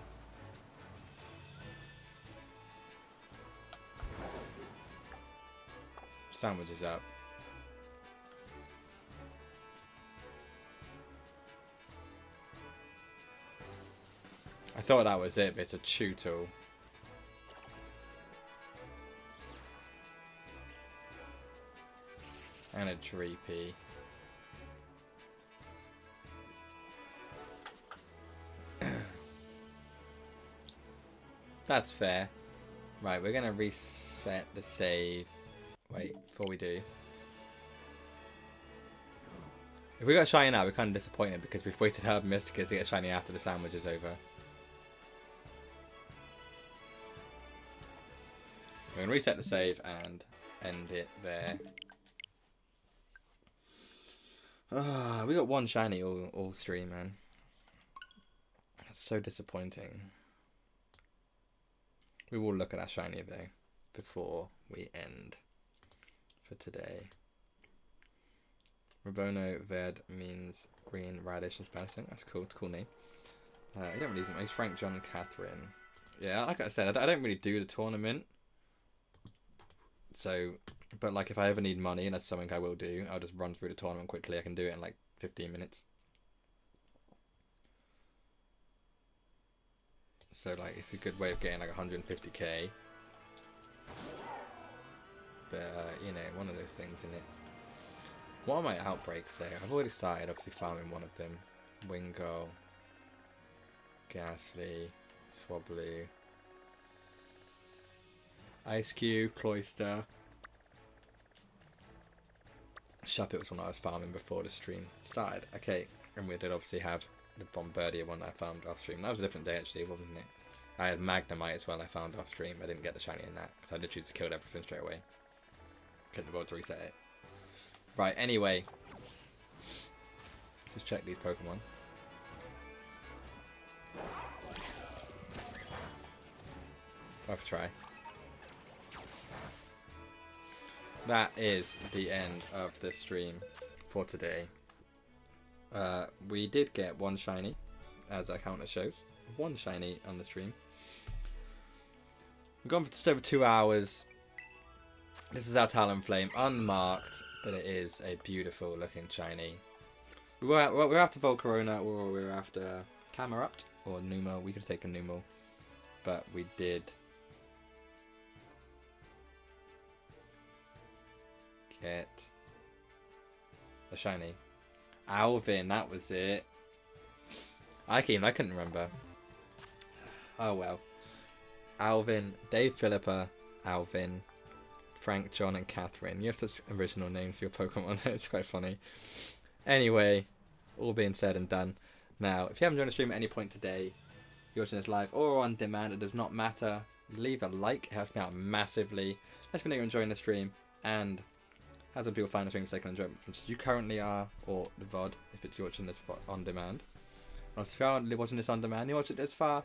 Sandwich is up. I thought that was it, but it's a chew tool. And a Dreepy. That's fair. Right, we're gonna reset the save. Wait, before we do. If we got shiny now, we're kind of disappointed because we've wasted Herb Mysticus to get shiny after the sandwich is over. We're going to reset the save and end it there. We got one shiny all stream, man. That's so disappointing. We will look at that shiny though before we end for today. Rabono Verde means green radish in Spanish. That's cool. It's a cool name. You don't really use him. He's Frank, John, and Catherine. Yeah, like I said, I don't really do the tournament. So, but like if I ever need money, and that's something I will do, I'll just run through the tournament quickly. I can do it in like 15 minutes. So like it's a good way of getting like 150k. But you know, one of those things, isn't it? What are my outbreaks there? I've already started obviously farming one of them. Wingull, Ghastly, Swablu, Ice Cube, Cloyster. Shuppet was one I was farming before the stream started. Okay, and we did obviously have the Bombardier one that I found off stream. That was a different day actually, wasn't it? I had Magnemite as well I found off stream. I didn't get the shiny in that, so I literally just killed everything straight away. Couldn't afford to reset it. Right, anyway. Just check these Pokemon. Worth a try. That is the end of the stream for today. We did get one shiny, as our counter shows. One shiny on the stream. We've gone for just over 2 hours. This is our Talonflame, unmarked, but it is a beautiful looking shiny. we're after Volcarona, or we were after Camerupt, or Numel. We could have taken Numel, but we did get a shiny. Alvin, that was it. I couldn't remember. Oh well. Alvin, Dave Philippa, Alvin, Frank, John, and Catherine. You have such original names for your Pokemon. It's quite funny. Anyway, all being said and done. Now, if you haven't joined the stream at any point today, you're watching this live or on demand, it does not matter. Leave a like, it helps me out massively. Let me know you're enjoying the stream, and how some people find the stream so they can enjoy it as you currently are, or the VOD if it's you're watching this on demand. And if you are watching this on demand, you watch it this far,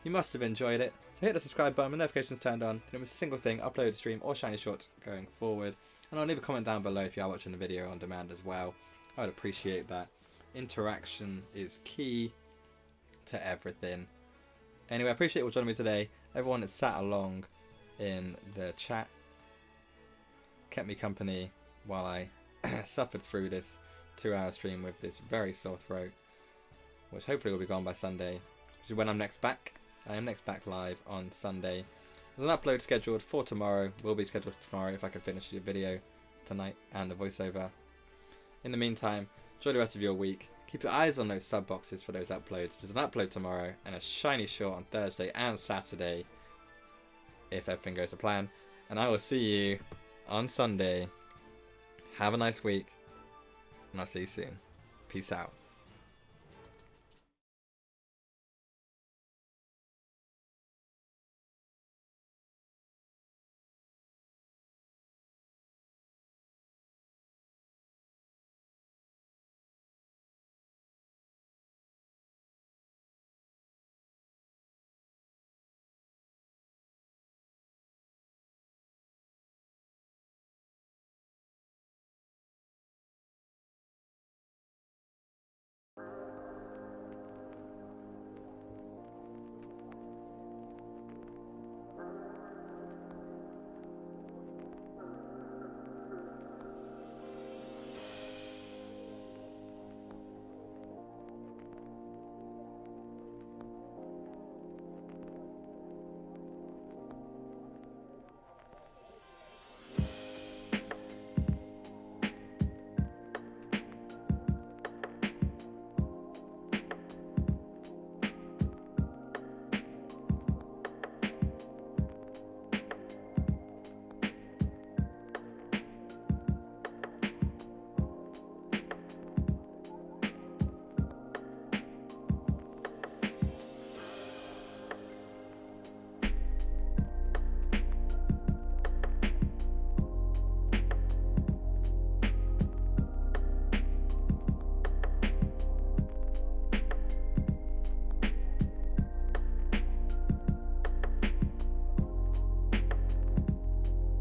you must have enjoyed it. So hit the subscribe button, notifications turned on, don't miss a single thing, upload, stream, or shiny shorts going forward. And I'll leave a comment down below if you are watching the video on demand as well. I would appreciate that. Interaction is key to everything. Anyway, I appreciate you all joining me today. Everyone that sat along in the chat kept me company while I suffered through this 2-hour stream with this very sore throat, which hopefully will be gone by Sunday, which is when I'm next back. I am next back live on Sunday. There's an upload scheduled for tomorrow. Will be scheduled for tomorrow if I can finish the video tonight and the voiceover. In the meantime, enjoy the rest of your week. Keep your eyes on those sub boxes for those uploads. There's an upload tomorrow and a shiny short on Thursday and Saturday, if everything goes to plan. And I will see you on Sunday. Have a nice week, and I'll see you soon. Peace out.